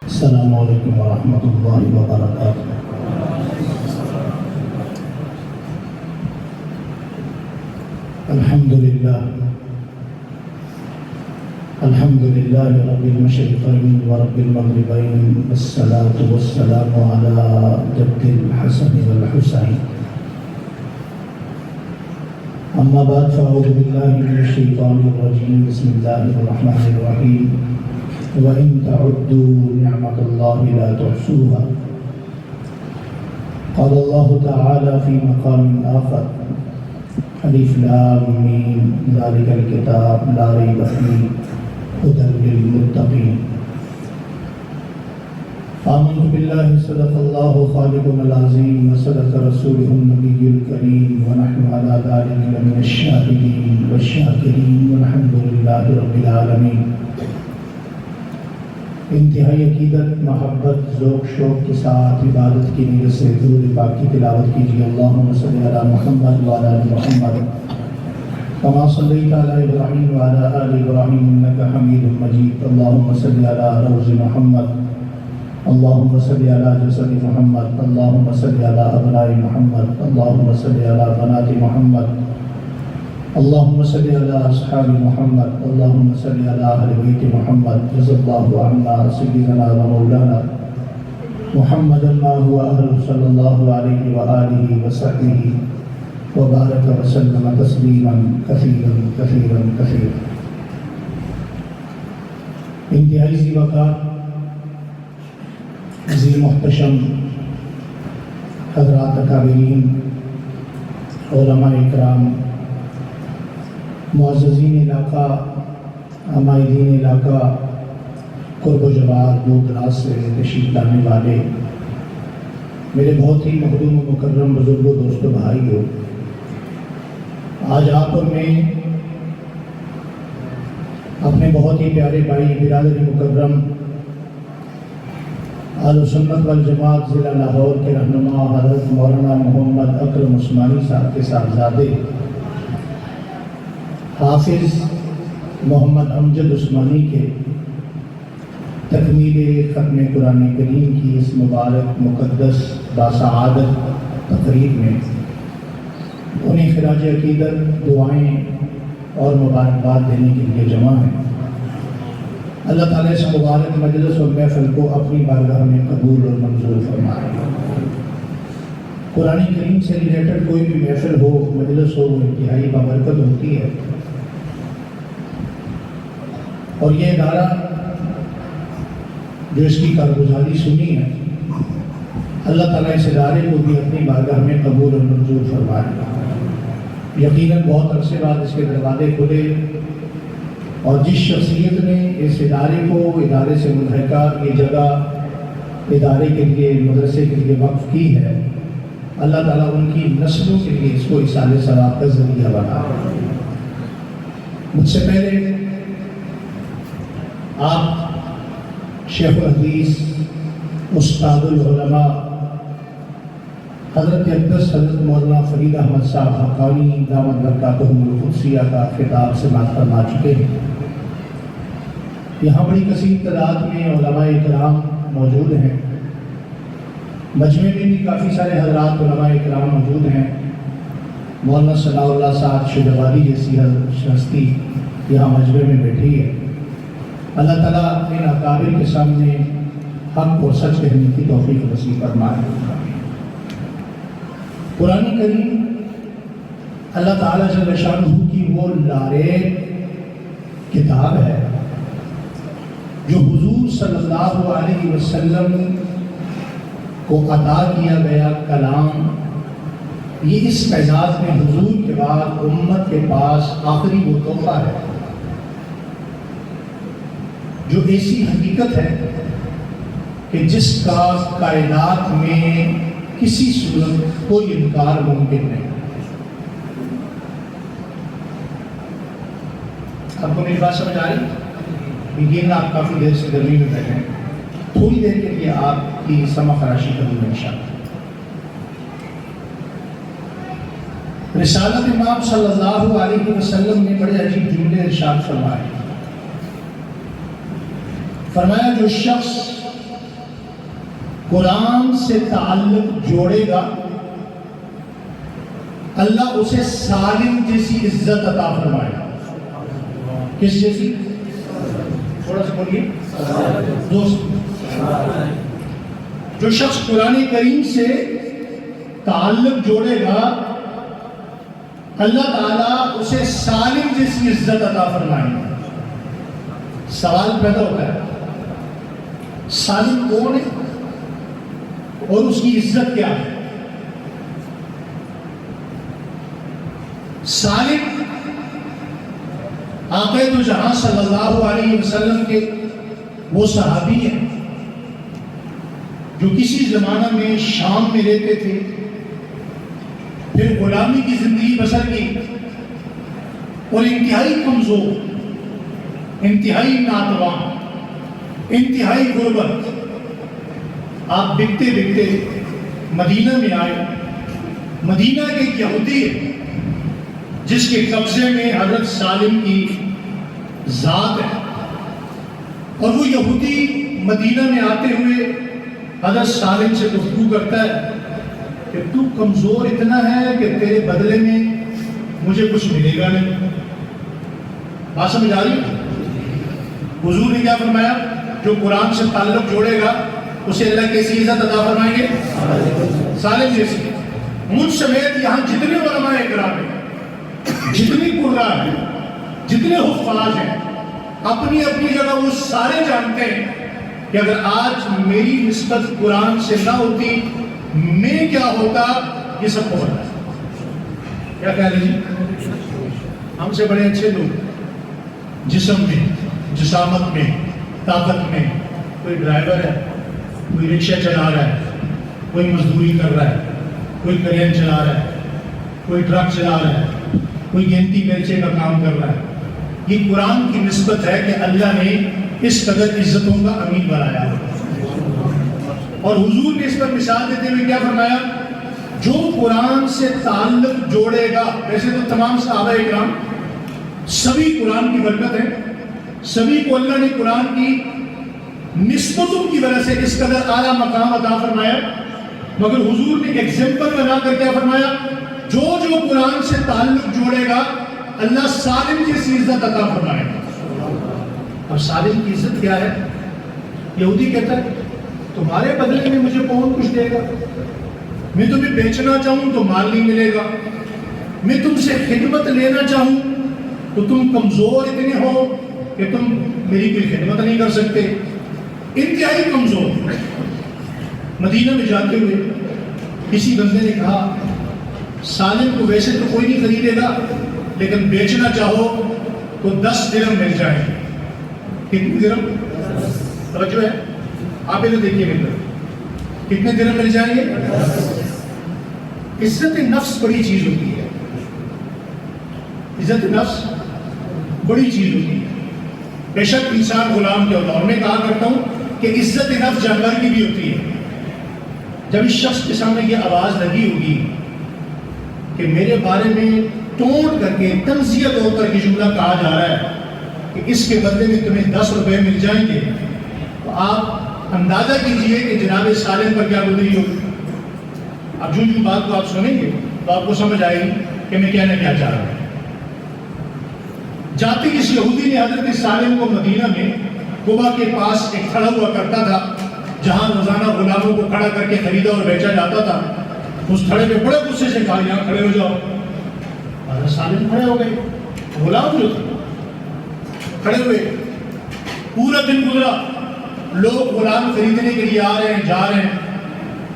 السلام علیکم ورحمۃ اللہ وبرکاتہ۔ الحمد للہ رب المشرقین ورب المغربین، والصلاة والسلام علی جد الحسن والحسین۔ اما بعد فاعوذ باللہ من الشیطان الرجیم، بسم اللہ الرحمن الرحیم۔ وَإِن تَعُدُّوا نِعْمَةَ اللَّهِ لَا تُحْصُوهَا۔ قال الله تعالى في مقام آخر: الف لام میم ذلك الكتاب لا ریب فیہ ھدی للمتقین۔ آمنت باللہ صدق اللہ خالقنا العظیم وصدق رسولہ النبی الکریم، ونحن علی ذلک لمن الشاہدین والشاکرین، والحمد للہ رب العالمین۔ انتہائی عقیدت، محبت، ذوق شوق کے ساتھ عبادت کی نیت سے درود پاک کی تلاوت کیجیے۔ اللہم صلی علی محمد وعلی آل محمد کما صلیت علی ابراہیم وعلی آل ابراہیم انک حمید مجید۔ اللہم صلی علی روض محمد، اللہم صلی علی جسد محمد، اللہم صلی علی ابناء محمد، اللہم صلی علی بنات محمد، اللہم صلی علی اصحاب محمد، اللہم صلی علی اہل بیت محمد۔ رضی اللہ عنہ سیدنا و مولانا محمد ما هو اہل صلی اللہ علیہ وآلہ وصحبہ وبارک وسلم تسلیما کثیرا کثیرا کثیرا۔ انتہائی ذی وقار، ذی محتشم حضرات اکابرین، علماء اکرام، معززین علاقہ، عمائدین علاقہ، قرب و جوار دور دراز سے تشریف لانے والے میرے بہت ہی محترم و مکرم بزرگوں، دوستوں، بھائیوں، آج آپ اور میں اپنے بہت ہی پیارے بھائی برادر مکرم اہل سنت والجماعت ضلع لاہور کے رہنما حضرت مولانا محمد اکرم عثمانی صاحب کے صاحبزادے حافظ محمد امجد عثمانی کے تکمیل ختم قرآن کریم کی اس مبارک مقدس باسعادت تقریب میں انہیں خراج عقیدت، دعائیں اور مبارکباد دینے کے لیے جمع ہیں۔ اللہ تعالیٰ اس مبارک مجلس اور محفل کو اپنی بارگاہ میں قبول اور منظور فرمائے۔ قرآن کریم سے ریلیٹڈ کوئی بھی محفل ہو، مجلس ہو، وہ انتہائی بابرکت ہوتی ہے، اور یہ ادارہ جو اس کی کارگزاری سنی ہے، اللہ تعالیٰ اس ادارے کو بھی اپنی بارگاہ میں قبول اور منظور فرمائے۔ یقیناً بہت عرصے بعد اس کے دروازے کھلے، اور جس شخصیت نے اس ادارے کو، ادارے سے ملحقہ یہ جگہ ادارے کے لیے، مدرسے کے لیے وقف کی ہے، اللہ تعالیٰ ان کی نسلوں کے لیے اس کو ایصال ثواب کا ذریعہ بنا۔ مجھ سے پہلے آپ شیخ الحدیث، استاد العلماء، حضرت اقدس حضرت مولانا فرید احمد صاحب حقانی دامت برکاتہم القدسیہ کا خطاب سماعت فرما چکے ہیں۔ یہاں بڑی کثیر تعداد میں علماء اکرام موجود ہیں، مجمع میں بھی کافی سارے حضرات علماء اکرام موجود ہیں۔ مولانا ثناء اللہ صاحب شجواری جیسی ہستی یہاں مجمع میں بیٹھی ہے۔ اللہ تعالیٰ ان اکابر کے سامنے حق اور سچ کہنے کی توفیق نصیب فرمائے۔ قرآن کریم اللہ تعالیٰ جل شانہ کی وہ لاریب کتاب ہے جو حضور صلی اللہ علیہ وسلم کو عطا کیا گیا کلام۔ یہ اس کائنات میں حضور کے بعد امت کے پاس آخری وہ تحفہ ہے جو ایسی حقیقت ہے کہ جس کا کائنات میں کسی صورت کوئی انکار ممکن نہیں۔ آپ کو میری بات سمجھ آ رہی؟ یقیناً آپ کافی دیر سے گرمی میں بیٹھے ہیں، تھوڑی دیر کے لیے آپ کی سمع خراشی کروں گا انشاءاللہ۔ رسالت امام صلی اللہ علیہ وسلم نے بڑے عجیب جملے ارشاد فرمائے۔ فرمایا جو شخص قرآن سے تعلق جوڑے گا اللہ اسے سالم جیسی عزت عطا فرمائے گا. کس جیسی؟ تھوڑا سا بولیے دوست. جو شخص قرآن کریم سے تعلق جوڑے گا اللہ تعالیٰ اسے سالم جیسی عزت عطا فرمائے گا. سوال پیدا ہوتا ہے سالم کون ہے اور اس کی عزت کیا ہے؟ سالم آقا دو جہاں صلی اللہ علیہ وسلم کے وہ صحابی ہیں جو کسی زمانہ میں شام میں رہتے تھے، پھر غلامی کی زندگی بسر کی اور انتہائی کمزور، انتہائی ناتواں، انتہائی غربت. آپ بکتے بکتے مدینہ میں آئے. مدینہ کے ایک یہودی ہے جس کے قبضے میں حضرت سالم کی ذات ہے، اور وہ یہودی مدینہ میں آتے ہوئے حضرت سالم سے گفتگو کرتا ہے کہ تو کمزور اتنا ہے کہ تیرے بدلے میں مجھے کچھ ملے گا نہیں. بات سمجھ آ رہی؟ حضور نے کیا فرمایا؟ جو قرآن سے تعلق جوڑے گا اسے اللہ کیسی عزت عطا فرمائیں گے؟ سالم جیسی. مجھ سمیت یہاں جتنے علماء اکرام ہیں، جتنی قراء ہیں، جتنے حفاظ ہیں، اپنی اپنی جگہ وہ سارے جانتے ہیں کہ اگر آج میری نسبت قرآن سے نہ ہوتی میں کیا ہوتا، یہ سب کو پتا ہے. کیا کہہ رہے جی؟ ہم سے بڑے اچھے لوگ جسم میں، جسامت میں، طاقت میں، کوئی ڈرائیور ہے، کوئی رکشہ چلا رہا ہے، کوئی مزدوری کر رہا ہے، کوئی کرین چلا رہا ہے، کوئی ٹرک چلا رہا ہے، کوئی گنتی پیچے کا کام کر رہا ہے. یہ قرآن کی نسبت ہے کہ اللہ نے اس قدر عزتوں کا امین بنایا. اور حضور نے اس پر مثال دیتے ہوئے کیا فرمایا؟ جو قرآن سے تعلق جوڑے گا. ویسے تو تمام صحابہ اکرام سبھی قرآن کی برکت ہے، سبھی کو اللہ نے قرآن کی نسبتوں کی وجہ سے اس قدر اعلیٰ مقام عطا فرمایا، مگر حضور نے ایگزامپل بنا کر کیا فرمایا؟ جو قرآن سے تعلق جوڑے گا اللہ سالم جیسی عزت عطا فرمائے گا. اب سالم کی عزت کیا ہے؟ یہودی کہتا ہے تمہارے بدلے میں مجھے کون کچھ دے گا؟ میں تمہیں بیچنا چاہوں تو مال نہیں ملے گا، میں تم سے خدمت لینا چاہوں تو تم کمزور اتنے ہو کہ تم میری کوئی خدمت نہیں کر سکتے. انتہائی کمزور. مدینہ میں جاتے ہوئے کسی بندے نے کہا سالم کو ویسے تو کوئی نہیں خریدے گا لیکن بیچنا چاہو تو 10 درہم مل جائیں. کتنے درہم؟ توجہ ہے آپ ادھر دیکھیے میرے کتنے درہم مل جائیں گے؟ عزت نفس بڑی چیز ہوتی ہے. عزت نفس بڑی چیز ہوتی ہے. بے شک انسان غلام کیا ہوتا ہے، اور میں کہا کرتا ہوں کہ عزت نفس جانور کی بھی ہوتی ہے. جب اس شخص کے سامنے یہ آواز لگی ہوگی کہ میرے بارے میں ٹونٹ کر کے تنزیہ طور پر یہ جملہ کہا جا رہا ہے کہ اس کے بدلے میں تمہیں 10 روپے مل جائیں گے، تو آپ اندازہ کیجئے کہ جناب سالم پر کیا گزری ہوگی. اب جو بات کو آپ سنیں گے تو آپ کو سمجھ آئے گی کہ میں کہنا کیا چاہ رہا ہوں. جاتے اس یہودی نے حضرت سالم کو مدینہ میں قبا کے پاس ایک کھڑا ہوا کرتا تھا جہاں روزانہ غلاموں کو کھڑا کر کے خریدا اور بیچا جاتا تھا. اس کھڑے پہ بڑے غصے سے کہا یہاں کھڑے ہو جاؤ. حضرت سالم کھڑے ہو گئے. غلام جو تھے کھڑے ہوئے. پورا دن گزرا، لوگ غلام خریدنے کے لیے آ رہے ہیں جا رہے ہیں.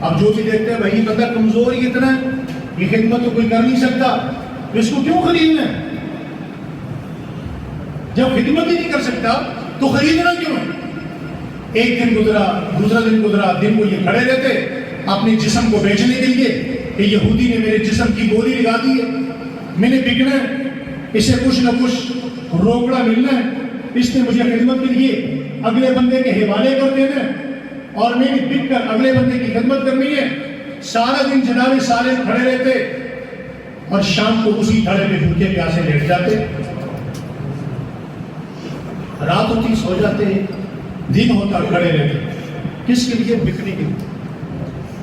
اب جو بھی دیکھتے ہیں بھائی بندہ کمزور ہی اتنا ہے، یہ خدمت تو کوئی کر نہیں سکتا، تو اس کو کیوں خریدنا ہے؟ جب خدمت ہی نہیں کر سکتا تو خریدنا کیوں ہے؟ ایک دن گزرا، دوسرا دن گزرا، دن کو یہ کھڑے رہتے اپنے جسم کو بیچنے کے لیے کہ یہودی نے میرے جسم کی بولی لگا دی ہے، میں نے بکنا ہے، اسے کچھ نہ کچھ روکڑا ملنا ہے، اس نے مجھے خدمت کے لیے اگلے بندے کے حوالے کر دینا ہے اور میں نے بک کر اگلے بندے کی خدمت کرنی ہے. سارا دن جناب سالم کھڑے رہتے اور شام کو اسی دھڑے میں بھوکے پیاسے لیٹ جاتے. رات ہوتی سو جاتے. دن ہوتا کھڑے رہتے. کس کے لیے؟ بکنے کے لیے،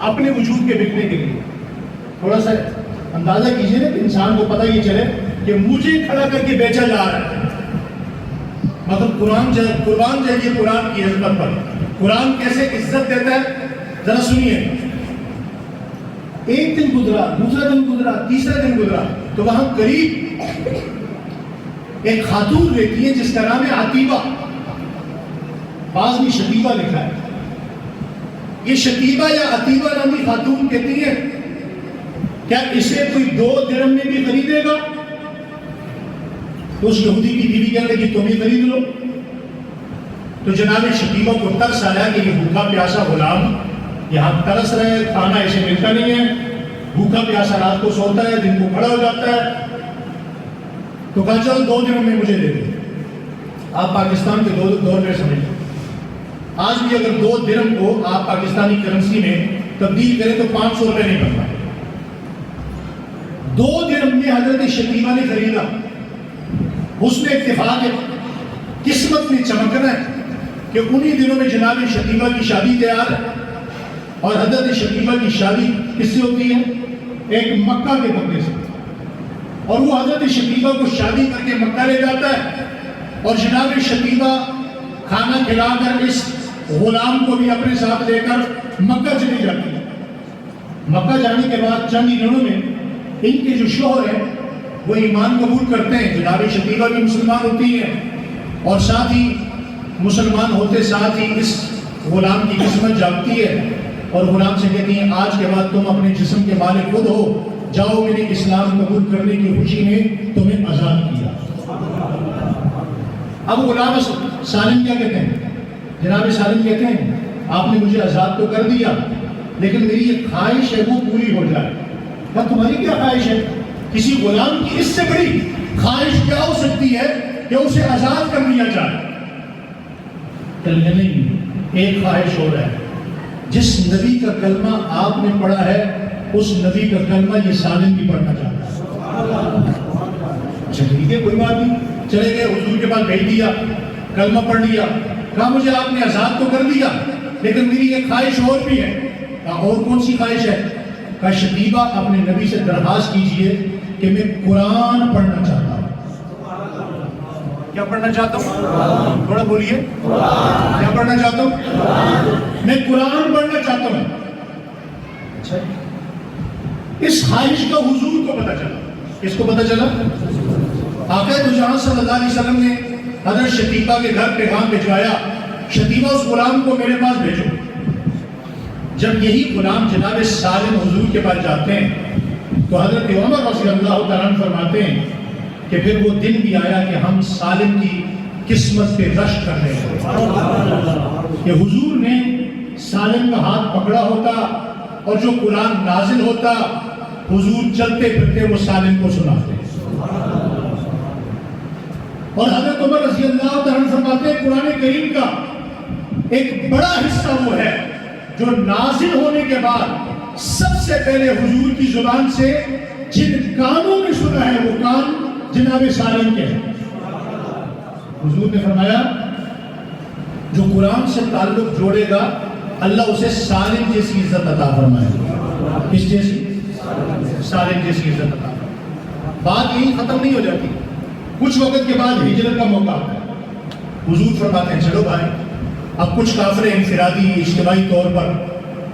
اپنے وجود کے بکنے کے لیے. تھوڑا سا اندازہ کیجئے نا کہ انسان کو پتہ یہ چلے کہ مجھے کھڑا کر کے بیچا جا رہا ہے. مطلب قربان جائیے قرآن کی عظمت پر. قرآن کیسے عزت دیتا ہے ذرا سنیے. ایک دن گزرا، دوسرا دن گزرا، تیسرا دن گزرا، تو وہاں قریب ایک خاتون رہتی ہے جس کا نام ہے عتیبہ. بعض میں شتیبہ لکھا ہے. یہ شتیبہ یا عتیبہ نامی خاتون کہتی ہے کیا اسے کوئی 2 درہم میں بھی خریدے گا؟ تو اس یہودی کی بیوی کہنے لگی تم ہی خرید لو. تو جناب شتیبہ کو ترس آیا کہ یہ بھوکا پیاسا غلام یہاں ترس رہے، کھانا اسے ملتا نہیں ہے، بھوکا پیاسا رات کو سوتا ہے، دن کو کھڑا ہو جاتا ہے. تو کہا چل 2 درہم میں مجھے دے دے. آپ پاکستان کے دور میں سمجھیں، آج بھی اگر 2 درہم کو آپ پاکستانی کرنسی میں تبدیل کریں تو 500 روپے نہیں بنتا. 2 درہم میں حضرت شتیبہ نے خریدا. اس نے اتفاق ہے، قسمت نے چمکنا ہے کہ انہی دنوں میں جناب شتیبہ کی شادی تیار ہے. اور حضرت شتیبہ کی شادی کس سے ہوتی ہے؟ ایک مکہ کے بندے سے. اور وہ حضرت شتیبہ کو شادی کر کے مکہ لے جاتا ہے. اور جناب شتیبہ کھانا کھلا کر اس غلام کو بھی اپنے ساتھ لے کر مکہ چلی جاتی ہے. مکہ جانے کے بعد چند ہی دنوں میں ان کے جو شوہر ہیں وہ ایمان قبول کرتے ہیں. جناب شتیبہ بھی مسلمان ہوتی ہیں اور ساتھ ہی مسلمان ہوتے ساتھ ہی اس غلام کی قسمت جاگتی ہے اور غلام سے کہتی ہیں آج کے بعد تم اپنے جسم کے مالک خود ہو، جاؤ میں نے اسلام قبول کرنے کی خوشی میں تمہیں آزاد کیا. اب غلام سالم کیا کہتے ہیں؟ جناب سالم کہتے ہیں آپ نے مجھے آزاد تو کر دیا لیکن میری یہ خواہش ہے وہ پوری ہو جائے. تمہاری کیا خواہش ہے؟ کسی غلام کی اس سے بڑی خواہش کیا ہو سکتی ہے کہ اسے آزاد کر دیا جائے؟ نہیں، ایک خواہش ہو رہا ہے. جس نبی کا کلمہ آپ نے پڑھا ہے اس نبی کا کلمہ یہ سالم بھی پڑھنا چاہتا ہے. اچھا ٹھیک ہے، کوئی بات نہیں. چلے گئے حضور کے پاس بھیج دیا، کلمہ پڑھ لیا. کہا مجھے آپ نے آزاد تو کر دیا لیکن میری ایک خواہش اور بھی ہے. کہا اور کون سی خواہش ہے؟ کہا شتیبہ اپنے نبی سے درخواست کیجئے کہ میں قرآن پڑھنا چاہتا ہوں. کیا پڑھنا چاہتا ہوں؟ تھوڑا بولیے. کیا پڑھنا چاہتا ہوں؟ میں قرآن پڑھنا چاہتا ہوں. اچھا، اس خواہش کا حضور کو پتہ چلا. کس کو پتہ چلا؟ آقا دو جہاں صلی اللہ علیہ وسلم نے حضرت شتیبہ کے گھر پیغام بھجوایا، شتیبہ اس غلام کو میرے پاس بھیجو. جب یہی غلام جناب سالم حضور کے پاس جاتے ہیں تو حضرت عمر رضی اللہ تعالیٰ عنہ فرماتے ہیں کہ پھر وہ دن بھی آیا کہ ہم سالم کی قسمت پہ رش کر رہے ہیں کہ حضور نے سالم کا ہاتھ پکڑا ہوتا اور جو قرآن نازل ہوتا حضور چلتے پھرتے وہ سالم کو سناتے. اور حضرت عمر رضی اللہ تعالیٰ عنہ فرماتے ہیں قرآن کریم کا ایک بڑا حصہ وہ ہے جو نازل ہونے کے بعد سب سے پہلے حضور کی زبان سے جن کانوں نے سنا ہے وہ کان جناب سالم کے ہیں. حضور نے فرمایا جو قرآن سے تعلق جوڑے گا اللہ اسے سالم جیسی عزت عطا فرمائے گا. کس جیسی؟ سالم جیسی عزت عطا فرمائے. بات یہی ختم نہیں ہو جاتی. کچھ وقت کے بعد ہجرت کا موقع آتا ہے. حضور فرماتے ہیں چلو بھائی اب کچھ کافر انفرادی اجتماعی طور پر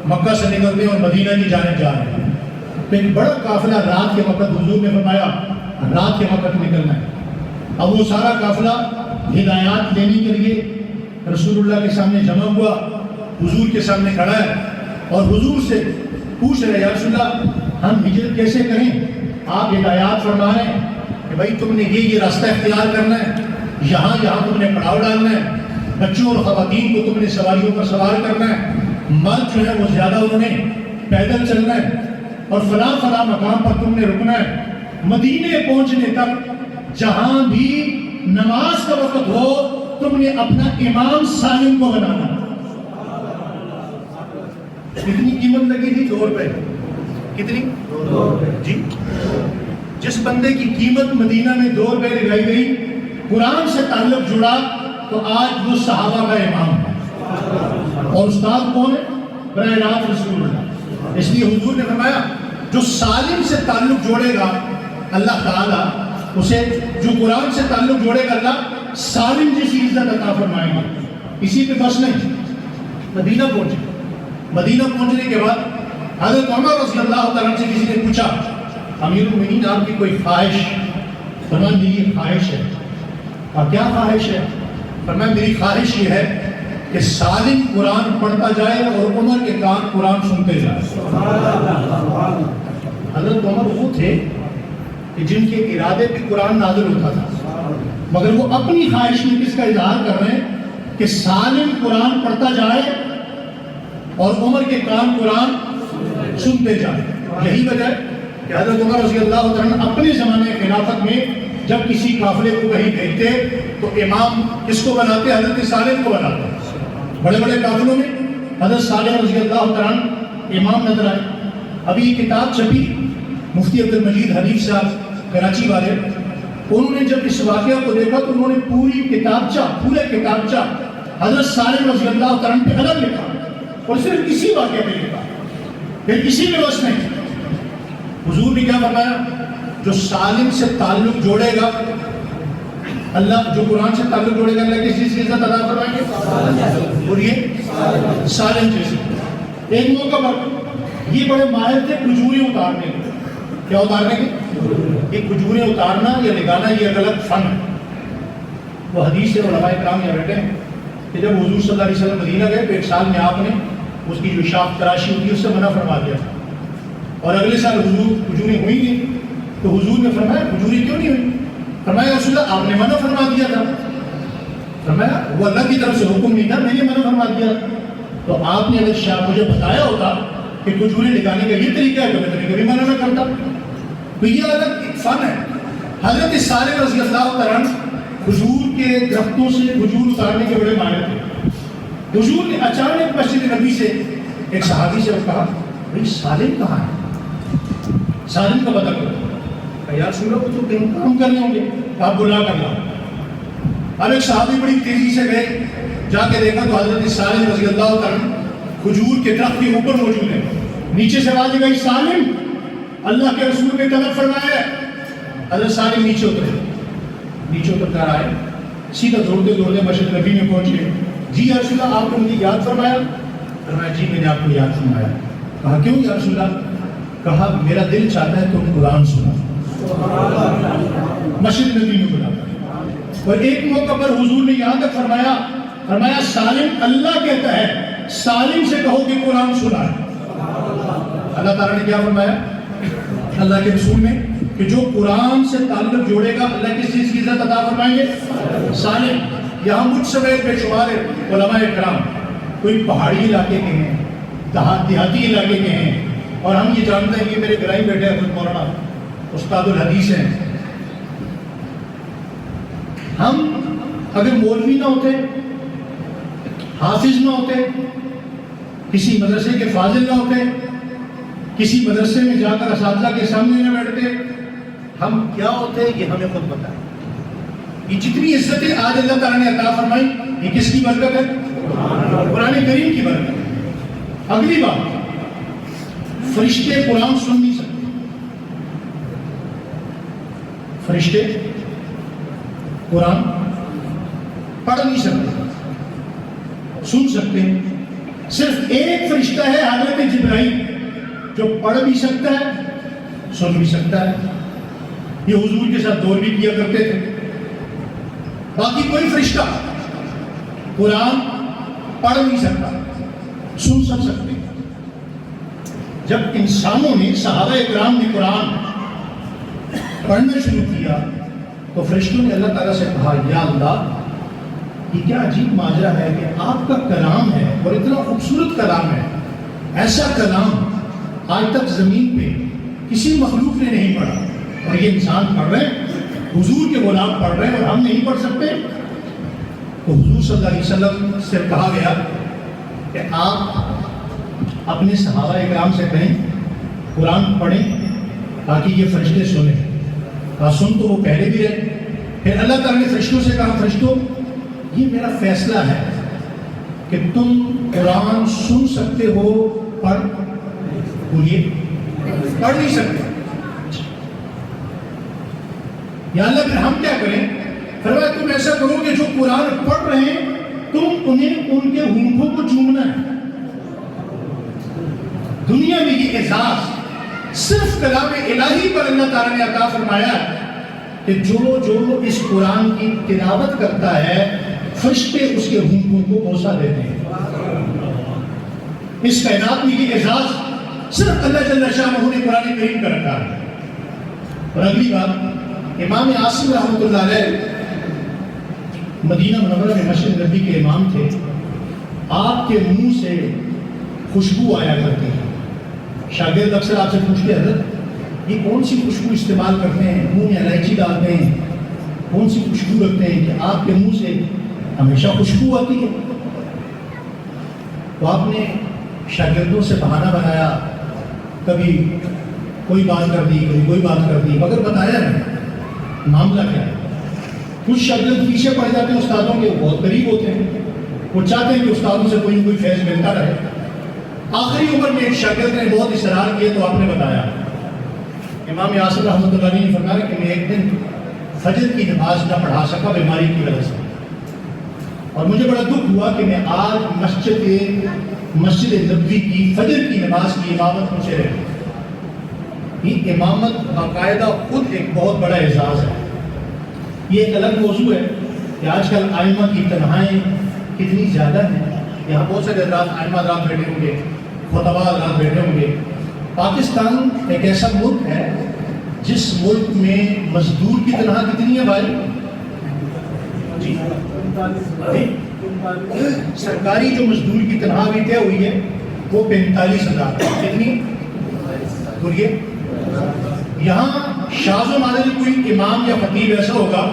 مکہ سے نکلتے ہیں اور مدینہ کی جانب جا رہے ہیں. تو ایک بڑا قافلہ رات کے وقت حضور نے فرمایا رات کے وقت نکلنا ہے. اب وہ سارا قافلہ ہدایات لینے کے لیے رسول اللہ کے سامنے جمع ہوا، حضور کے سامنے کھڑا ہے اور حضور سے پوچھ رہے یا رسول اللہ ہم ہجرت کیسے کریں؟ آپ ہدایات فرما رہے ہیں کہ بھائی تم نے یہ راستہ اختیار کرنا ہے، یہاں تم نے پڑاؤ ڈالنا ہے، بچوں اور خواتین کو تم نے سواریوں پر سوار کرنا ہے، مرد جو ہے وہ زیادہ انہوں نے پیدل چلنا ہے اور فلاں مقام پر تم نے رکنا ہے. مدینے پہنچنے تک جہاں بھی نماز کا وقت ہو تم نے اپنا امام سالم کو بنانا. کتنی قیمت لگی تھی؟ 2 روپے. کتنی؟ 2 روپے. جی جس بندے کی قیمت مدینہ میں 2 روپے لگائی گئی، قرآن سے تعلق جڑا تو آج وہ صحابہ کا امام ہے. اور استاد کون ہے؟ براہ راست رسول اللہ۔ اس لیے حضور نے فرمایا جو سالم سے تعلق جوڑے گا اللہ تعالیٰ اسے، جو قرآن سے تعلق جوڑے گا اللہ سالم جیسی عزت عطا فرمائیں گے۔ اسی پہ بس نہیں، مدینہ پہنچے، مدینہ پہنچنے کے بعد حضرت عمر رضی اللہ تعالیٰ سے کسی نے پوچھا امیر المومنین آپ کی کوئی خواہش؟ فرمایا میری یہ خواہش ہے۔ اور کیا خواہش ہے؟ فرمایا میری خواہش یہ ہے کہ سالم قرآن پڑھتا جائے اور عمر کے کان قرآن سنتے جائے۔ حضرت عمر وہ تھے کہ جن کے ارادے پہ قرآن نازل ہوتا تھا، مگر وہ اپنی خواہش میں کس کا اظہار کر رہے ہیں کہ سالم قرآن پڑھتا جائے اور عمر کے کان قرآن سنتے جائے۔ یہی وجہ ہے کہ حضرت عمر رضی اللہ عنہ اپنے زمانے خلافت میں جب کسی قافلے کو کہیں بھیجتے تو امام کس کو بناتے؟ حضرت سالم کو بناتے۔ بڑے بڑے قافلوں میں حضرت سالم رضی اللہ عنہ امام نظر آئے۔ ابھی یہ کتاب چھپی، مفتی عبد المجید حنیف صاحب کراچی والے، انہوں نے جب اس واقعہ کو دیکھا تو انہوں نے پورے کتابچہ حضرت سالم رضی اللہ عنہ پہ الگ لکھا اور صرف اسی واقعہ پہ لکھا، پھر کسی میں بس نہیں۔ حضور نے کیا فرمایا؟ جو سالم سے تعلق جوڑے گا اللہ، جو قرآن سے تعلق جوڑے گا اللہ کس چیز کی عزت عطا فرمائیں گے؟ اور یہ سالم چیز۔ ایک موقع پر یہ بڑے ماہر تھے کھجوریں اتارنے کے۔ کیا اتارنے کے؟ یہ کھجوریں اتارنا یا نگانا یہ ایک الگ فن ہے۔ وہ حدیث سے علماء کرام یہاں بیٹھے ہیں کہ جب حضور صلی اللہ علیہ وسلم مدینہ گئے تو ایک سال میں آپ نے اس کی جو شاخ تراشی ہوتی ہے اس سے منع فرما دیا تھا، اور اگلے سال حضور کھجوریں ہوئی نہیں تو حضور نے فرمایا کھجوریں کیوں نہیں ہوئی؟ فرمایا رسول اللہ آپ نے منع فرما دیا تھا۔ فرمایا وہ اللہ کی طرف سے حکم نہیں تھا، میں نے منع فرما دیا۔ تو آپ نے اگر مجھے بتایا ہوتا کہ کھجوریں نکالنے کا یہ طریقہ ہے تو میں کبھی منع نہ کرتا۔ تو یہ الگ ایک فن ہے۔ حضرت سالم رضی اللہ عنہ کھجور کے درختوں سے کھجور اتارنے کے بڑے ماہر تھے۔ حضور نے اچانک مسجد نبی سے ایک صحابی سے کہا بھائی سالم کہاں ہے؟ سالم کا پتہ کرو۔ یار سن رہا وہ تو کہیں کام کرنے ہوں گے، آپ بلا کر لاؤ۔ اب ایک صحابی بڑی تیزی سے گئے، جا کے دیکھا تو حضرت سالم رضی اللہ عنہ کھجور کے درخت کے اوپر موجود ہے۔ نیچے سے آواز گئی سالم اللہ کے رسول نے طلب فرمایا ہے۔ حضرت سالم نیچے اتر کر آئے، سیدھا دوڑتے دوڑتے مسجد نبی میں پہنچے۔ جی یا رسول اللہ آپ نے مجھے یاد فرمایا؟ فرمایا جی میں نے آپ کو یاد فرمایا۔ کہا کیوں یا رسول اللہ؟ کہا میرا دل چاہتا ہے تم قرآن سنا۔ مسجد نبی میں بلایا اور ایک موقع پر حضور نے یہاں تک فرمایا سالم اللہ کہتا ہے سالم سے کہو کہ قرآن سنا ہے۔ اللہ تعالیٰ نے کیا فرمایا؟ اللہ کے رسول نے کہ جو قرآن سے تعلق جوڑے گا اللہ کس چیز کی عزت عطا فرمائیں گے؟ سالم۔ یہاں مجھ سمیت بے شمار علماء کرام کوئی پہاڑی علاقے کے ہیں، دیہاتی علاقے کے ہیں، اور ہم یہ جانتے ہیں کہ میرے گھر ہی بیٹھے حضرت مولانا استاد الحدیث ہیں۔ ہم اگر مولوی نہ ہوتے، حافظ نہ ہوتے، کسی مدرسے کے فاضل نہ ہوتے، کسی مدرسے میں جا کر اساتذہ کے سامنے نہ بیٹھتے، ہم کیا ہوتے یہ ہمیں خود پتہ ہے۔ یہ جتنی عزتیں آج اللہ تعالیٰ نے عطا فرمائی یہ کس کی برکت ہے؟ قرآن کریم کی برکت ہے۔ اگلی بات، فرشتے قرآن سن نہیں سکتے۔ فرشتے قرآن پڑھ نہیں سکتے، سن سکتے صرف ایک فرشتہ ہے حضرت جبرائیل جو پڑھ بھی سکتا ہے سن بھی سکتا ہے۔ یہ حضور کے ساتھ دور بھی کیا کرتے تھے۔ باقی کوئی فرشتہ قرآن پڑھ نہیں سکتا، سن سکتے۔ جب انسانوں نے صحابہ اکرام نے قرآن پڑھنا شروع کیا تو فرشتوں نے اللہ تعالیٰ سے کہا یا اللہ یہ کیا عجیب ماجرا ہے کہ آپ کا کلام ہے اور اتنا خوبصورت کلام ہے، ایسا کلام آج تک زمین پہ کسی مخلوق نے نہیں پڑھا، اور یہ انسان پڑھ رہے ہیں، حضور کے غلام پڑھ رہے ہیں اور ہم نہیں پڑھ سکتے۔ تو حضور صلی اللہ علیہ وسلم سے کہا گیا کہ آپ اپنے صحابہ اکرام سے کہیں قرآن پڑھیں تاکہ یہ فرشتے سنیں۔ کہا سن تو وہ پہلے بھی رہے۔ پھر اللہ تعالیٰ نے فرشتوں سے کہا فرشتوں یہ میرا فیصلہ ہے کہ تم قرآن سن سکتے ہو، بولیے پڑھ نہیں سکتے؟ یا اللہ پھر ہم کیا کریں؟ فرمایا تم ایسا کرو کہ جو قرآن پڑھ رہے ہیں تم انہیں ان کے ہونٹوں کو چومنا ہے۔ دنیا میں یہ اعزاز صرف کلام الہی پر اللہ تعالیٰ نے عطا فرمایا ہے کہ جو اس قرآن کی تلاوت کرتا ہے فرشتے اس کے ہونٹوں کو بوسہ دیتے ہیں۔ اس کائنات میں یہ اعزاز صرف اللہ جل شانہ نے قرآن کریم کا رکھا ہے۔ اور اگلی بات، امام عاصم رحمۃ اللہ علیہ مدینہ منورہ میں مسجد نبی کے امام تھے۔ آپ کے منہ سے خوشبو آیا کرتی ہے۔ شاگرد اکثر آپ سے پوچھتے ہیں حضرت یہ کون سی خوشبو استعمال کرتے ہیں، منہ میں الائچی ڈالتے ہیں، کون سی خوشبو رکھتے ہیں کہ آپ کے منہ سے ہمیشہ خوشبو آتی ہے؟ تو آپ نے شاگردوں سے بہانہ بنایا، کبھی کوئی بات کر دی، کبھی کوئی بات کر دی، مگر بتایا نہیں معاملہ کیا ہے۔ کچھ شاگرد پیچھے پڑ جاتے ہیں استادوں کے، بہت قریب ہوتے ہیں، وہ چاہتے ہیں کہ استادوں سے کوئی نہ کوئی فیض ملتا رہے۔ آخری عمر میں ایک شاگرد نے بہت اصرار کیا تو آپ نے بتایا۔ امام عاصم رحمۃ اللہ علیہ نے فرمایا کہ میں ایک دن فجر کی نماز نہ پڑھا سکا بیماری کی وجہ سے، اور مجھے بڑا دکھ ہوا کہ میں آج مسجد نبوی کی فجر کی نماز کی امامت مجھے رہی۔ یہ امامت باقاعدہ خود ایک بہت بڑا اعزاز ہے۔ یہ ایک الگ موضوع ہے کہ آج کل ائمہ کی تنہائیں کتنی زیادہ ہیں۔ یہاں بہت سے حضرات ائمہ حضرات بیٹھے ہوں گے، خطباء حضرات بیٹھے ہوں گے۔ پاکستان ایک ایسا ملک ہے جس ملک میں مزدور کی تنہا کتنی ہے بھائی؟ جی سرکاری جو مزدور کی تنہا بھی طے ہوئی ہے وہ 45,000۔ کتنی؟ بولیے۔ یہاں شاذ و نادر کوئی امام یا خطیب ایسا ہوگا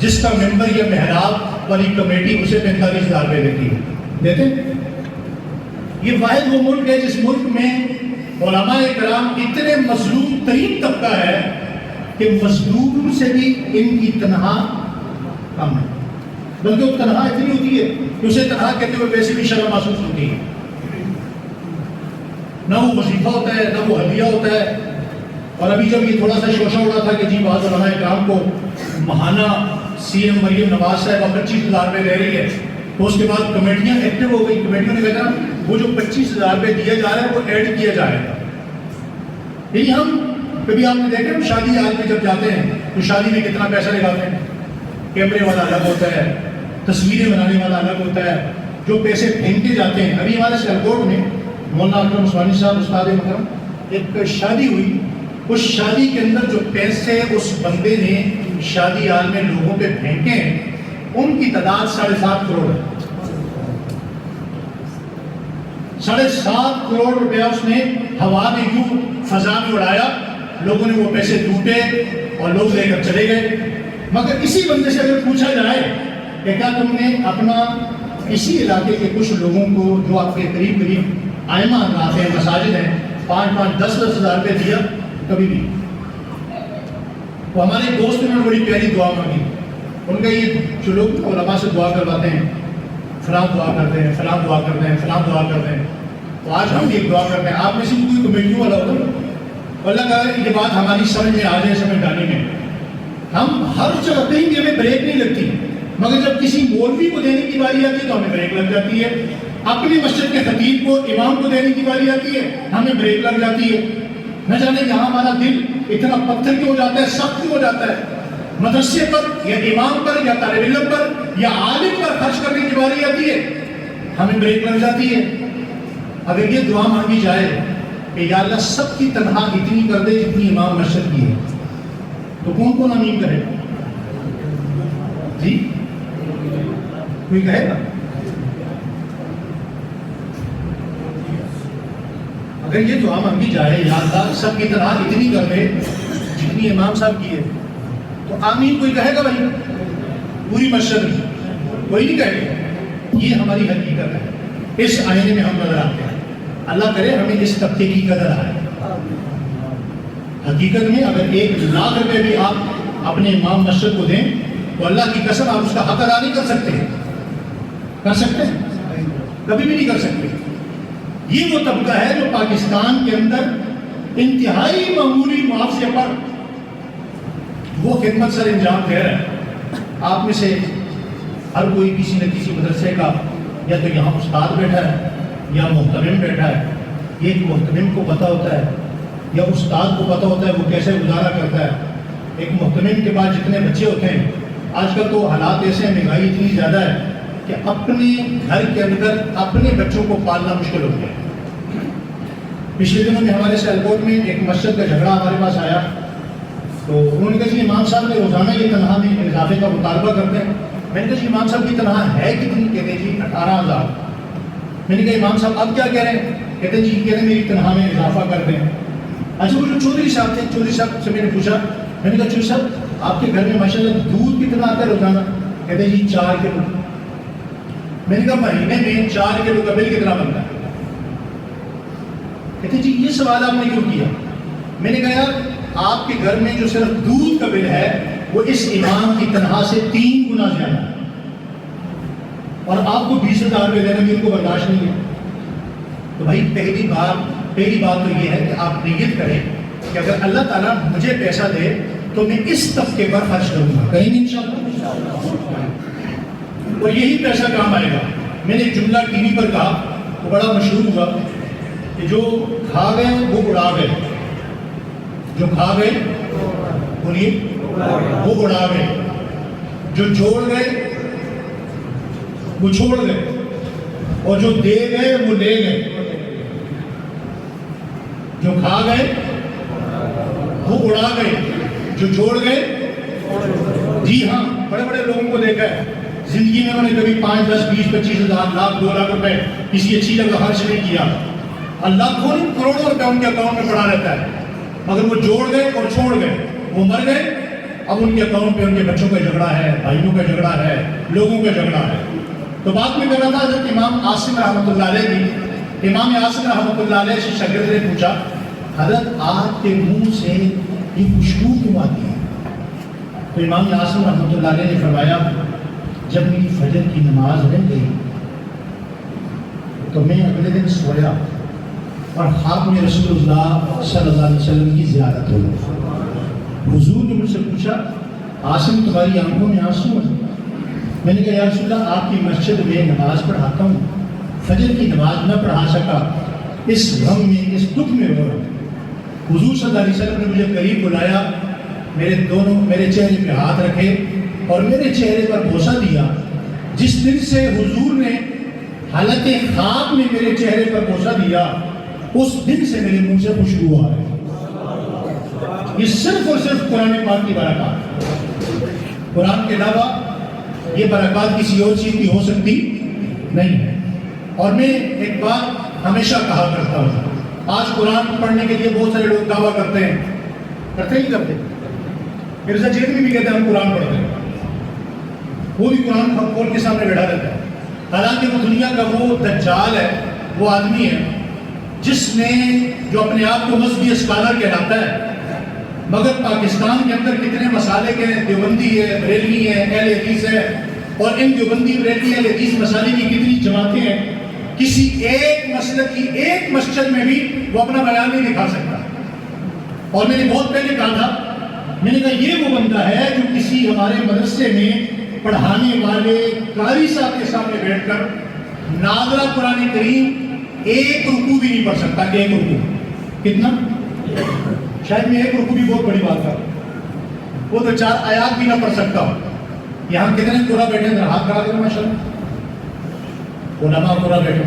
جس کا ممبر یا محراب والی کمیٹی اسے 45,000 روپے دیتی ہے، دیتے؟ یہ واحد وہ ملک ہے جس ملک میں علماء کرام اتنے مظلوم ترین طبقہ ہے کہ مزدور سے بھی ان کی تنہا کم ہے، بلکہ وہ تنہا اتنی ہوتی ہے کہ اسے تنہا کہتے ہوئے ویسے بھی شرم محسوس ہوتی ہے۔ نہ وہ وظیفہ ہوتا ہے، نہ وہ ہدیہ ہوتا ہے۔ اور ابھی جب یہ تھوڑا سا شوشہ اڑا تھا کہ جی بعض علماء کرام کو ماہانہ سی ایم مریم نواز صاحبہ 25,000 روپے دے رہی ہے، تو اس کے بعد کمیٹیاں ایکٹیو ہو گئی۔ کمیٹیوں نے کہا وہ جو 25,000 روپے دیا جا رہا ہے وہ ایڈ کیا جائے گا۔ یہی ہم کبھی آپ نے دیکھا شادی حال میں جب جاتے ہیں تو شادی میں کتنا پیسہ لگاتے ہیں، کیمرے والا الگ ہوتا ہے، تصویریں بنانے والا الگ ہوتا ہے، جو پیسے پھینکے جاتے ہیں۔ ابھی ہمارے سیالکوٹ میں مولانا اکرم عثمانی صاحب استاد محترم ایک شادی ہوئی، اس شادی کے اندر جو پیسے اس بندے نے شادی حال میں لوگوں پہ پھینکے ہیں ان کی تعداد 7.5 کروڑ ہے۔ 7.5 کروڑ روپیہ اس نے ہوا میں یوں فضا میں اڑایا، لوگوں نے وہ پیسے لوٹے اور لوگ لے کر چلے گئے۔ مگر اسی بندے سے اگر پوچھا جائے کہ کیا تم نے اپنا اسی علاقے کے کچھ لوگوں کو جو آپ کے قریب ائمہ حضرات ہیں، مساجد ہیں، 5-5 10-10 ہزار روپے دیا؟ کبھی بھی۔ تو ہمارے ایک دوست نے بڑی پیاری دعا مانگی، ان کا یہ جو لوگ علماء سے دعا کرواتے ہیں، فلاں دعا کرتے ہیں، فلاں دعا کرتے ہیں، فلاں دعا کرتے ہیں، تو آج ہم بھی ایک دعا کرتے ہیں۔ آپ میں سے کوئی کمیٹیوں والا ہوتا ہے، اللہ کا یہ بات ہماری سمجھ میں آ جائے، سمجھ ڈالنے میں ہم ہر جگہ کہیں بھی ہمیں بریک نہیں لگتی، مگر جب کسی مولوی کو دینے کی باری آتی ہے تو ہمیں بریک لگ جاتی ہے، اپنی مسجد کے خطیب کو امام کو دینے کی باری آتی ہے ہمیں بریک لگ جاتی ہے۔ نہ جانے یہاں ہمارا دل اتنا پتھر کیوں ہو جاتا ہے، سخت کیوں ہو جاتا ہے۔ مدرسے پر یا امام پر یا طالب علم پر یا عالم پر خرچ کرنے کی باری آتی ہے ہمیں بریک لگ جاتی ہے۔ اگر یہ دعا مانگی جائے کہ یا اللہ سب کی تنہا اتنی کر دے جتنی امام مسجد کی ہے، تو کون کون آمین کرے؟ جی کوئی کہے گا؟ اگر یہ دعا مانگی جائے یا اللہ سب کی تنہا اتنی کر دے جتنی امام صاحب کی ہے، تو آمین کوئی کہے گا؟ بھائی پوری مسجد میں کوئی نہیں کہے گا۔ یہ ہماری حقیقت ہے، اس آئینے میں ہم نظر آتے ہیں۔ اللہ کرے ہمیں اس طبقے کی قدر آئے۔ حقیقت میں اگر 1,00,000 روپے بھی آپ اپنے امام مسجد کو دیں تو اللہ کی قسم آپ اس کا حق ادا نہیں کر سکتے۔ کر سکتے ہیں؟ کبھی بھی نہیں کر سکتے. یہ وہ طبقہ ہے جو پاکستان کے اندر انتہائی معمولی معاوضے پر وہ خدمت سر انجام دے رہا ہے. آپ میں سے ہر کوئی کسی نہ کسی مدرسے کا یا تو یہاں استاد بیٹھا ہے یا محترم بیٹھا ہے. ایک محترم کو پتہ ہوتا ہے یا استاد کو پتہ ہوتا ہے وہ کیسے گزارا کرتا ہے. ایک محترم کے پاس جتنے بچے ہوتے ہیں، آج کل تو حالات ایسے ہیں، مہنگائی اتنی زیادہ ہے کہ اپنے گھر کے اندر اپنے بچوں کو پالنا مشکل ہو گیا ہے. پچھلے دنوں میں ہمارے سیالکوٹ میں ایک مسجد کا جھگڑا ہمارے پاس آیا، تو انہوں نے کہا جی امام صاحب نے روزانہ یہ تنخواہ میں اضافے کا مطالبہ کرتے ہیں. میں نے کہا جی امام صاحب کی تنخواہ ہے کتنی؟ کہتے ہیں جی 18,000. میں نے کہا امام صاحب اب کیا کہہ رہے ہیں؟ کہتے ہیں جی کہتے ہیں میری تنخواہ میں اضافہ کر دیں. اچھا وہ جو چودھری صاحب تھے، چودھری صاحب سے میں نے پوچھا، میں نے کہا چودھری صاحب آپ کے گھر میں ماشاء اللہ دودھ کتنا آتا ہے روزانہ؟ کہتے ہیں جی 4 کلو. میں نے کہا مہینے میں 4 کلو کا بل کتنا بنتا ہے؟ کہتے ہیں جی یہ سوال آپ نے کیوں کیا؟ میں نے کہا یار آپ کے گھر میں جو صرف دودھ کا بل ہے وہ اس امام کی تنخواہ سے 3 گنا زیادہ ہے، اور آپ کو 20,000 روپے دینا میرے کو برداشت نہیں ہے. تو بھائی پہلی بات تو یہ ہے کہ آپ نیت کریں کہ اگر اللہ تعالیٰ مجھے پیسہ دے تو میں اس طبقے پر خرچ کروں گا، کہیں نہیں انشاءاللہ، اور یہی پیسہ کام آئے گا. میں نے ایک جملہ ٹی وی پر کہا، وہ بڑا مشہور ہوا کہ جو کھا گئے وہ اڑا گئے، جو کھا گئے بولیے وہ اڑا گئے، جو چھوڑ گئے وہ چھوڑ گئے، اور جو دے گئے وہ لے گئے. جو کھا گئے وہ اڑا گئے، جو چھوڑ گئے. جی ہاں، بڑے بڑے لوگوں کو دیکھا ہے زندگی میں انہوں نے کبھی 5, 10, 20, 25,000 لاکھ 2 لاکھ روپے کسی اچھی جگہ خرچ نہیں کیا، اللہ کو کروڑوں روپے ان کے اکاؤنٹ میں پڑا رہتا ہے، مگر وہ جوڑ گئے اور چھوڑ گئے، وہ مر گئے. اب ان کے اکاؤنٹ پہ ان کے بچوں کا جھگڑا ہے، بھائیوں کا جھگڑا ہے، لوگوں کا جھگڑا ہے. تو بات میں کر رہا تھا حضرت امام عاصم رحمۃ اللہ علیہ کی. امام عاصم رحمۃ اللہ علیہ سے شاگرد نے پوچھا حضرت آپ کے منہ سے یہ خوشبو کیوں آتی ہے؟ تو امام عاصم رحمۃ اللہ علیہ نے فرمایا جب میری فجر کی نماز رہ گئی تو میں اگلے دن سویا اور خواب میں رسول اللہ صلی اللہ علیہ وسلم کی زیارت ہو گئی. حضور نے مجھ سے پوچھا عاصم تمہاری آنکھوں میں آنسو ہیں؟ میں نے کہا یا رسول اللہ آپ کی مسجد میں نماز پڑھاتا ہوں، فجر کی نماز نہ پڑھا سکا، اس غم میں اس دکھ میں رو رہا ہوں. حضور صلی اللہ علیہ وسلم نے مجھے قریب بلایا، میرے چہرے پہ ہاتھ رکھے اور میرے چہرے پر بوسہ دیا. جس دن سے حضور نے حالت خواب میں میرے چہرے پر بوسہ دیا اس دن سے میرے منہ سے خوشبو آ رہی. یہ صرف اور صرف قرآن پاک کی برکات. قرآن کے علاوہ یہ برکات کسی اور چیز کی ہو سکتی نہیں ہے. اور میں ایک بات ہمیشہ کہا کرتا ہوں، آج قرآن پڑھنے کے لیے بہت سارے لوگ دعویٰ کرتے ہیں کرتے مرزا جیل میں بھی کہتے ہیں ہم قرآن پڑھتے ہیں، وہ بھی قرآن کھول کے سامنے بیٹھا رہتا ہے. حالانکہ وہ دنیا کا وہ دجال ہے، وہ آدمی ہے جس نے جو اپنے آپ کو مذہبی اسکالر کہلاتا ہے، مگر پاکستان کے اندر کتنے مسالے کے دیوبندی ہے، بریلوی ہے، اہل حدیث ہے، اور ان دیوبندی بریلوی اہل حدیث مسالے کی کتنی جماعتیں ہیں، کسی ایک مسلک کی ایک مسجد میں بھی وہ اپنا بیان نہیں دکھا سکتا. اور میں نے بہت پہلے کہا تھا، میں نے کہا یہ وہ بندہ ہے جو کسی ہمارے مدرسے میں پڑھانے والے قاری صاحب کے سامنے بیٹھ کر نادرہ قرآن کریم ایک رکوع بھی نہیں پڑھ سکتا. کہ ایک رکوع کتنا؟ شاید میں ایک رکوع بھی بہت بڑی بات کر، وہ تو 4 آیات بھی نہ پڑھ سکتا. یہاں کتنے قرآ بیٹھے ہیں؟ ہاتھ کھڑا کریں ماشاء اللہ. علماء قرآ بیٹھے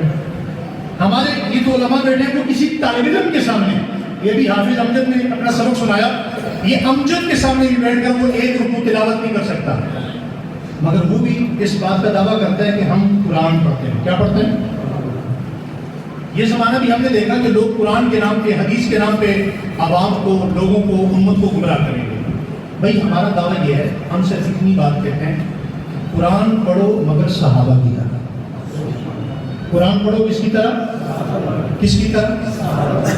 ہمارے، یہ تو علماء بیٹھے ہیں وہ کسی طالب علم کے سامنے، یہ بھی حافظ امجد نے اپنا سبق سنایا، یہ امجد کے سامنے بھی بیٹھ کر وہ ایک رکوع تلاوت نہیں کر سکتا، مگر وہ بھی اس بات کا دعویٰ کرتا ہے کہ ہم قرآن پڑھتے ہیں. کیا پڑھتے ہیں؟ یہ زمانہ بھی ہم نے دیکھا کہ لوگ قرآن کے نام پہ، حدیث کے نام پہ عوام کو، لوگوں کو، امت کو گمراہ کریں گے. بھائی ہمارا دعویٰ یہ ہے، ہم صرف اتنی بات کہتے ہیں قرآن پڑھو مگر صحابہ کی طرح. قرآن پڑھو کس کی طرح؟ کس کی طرح؟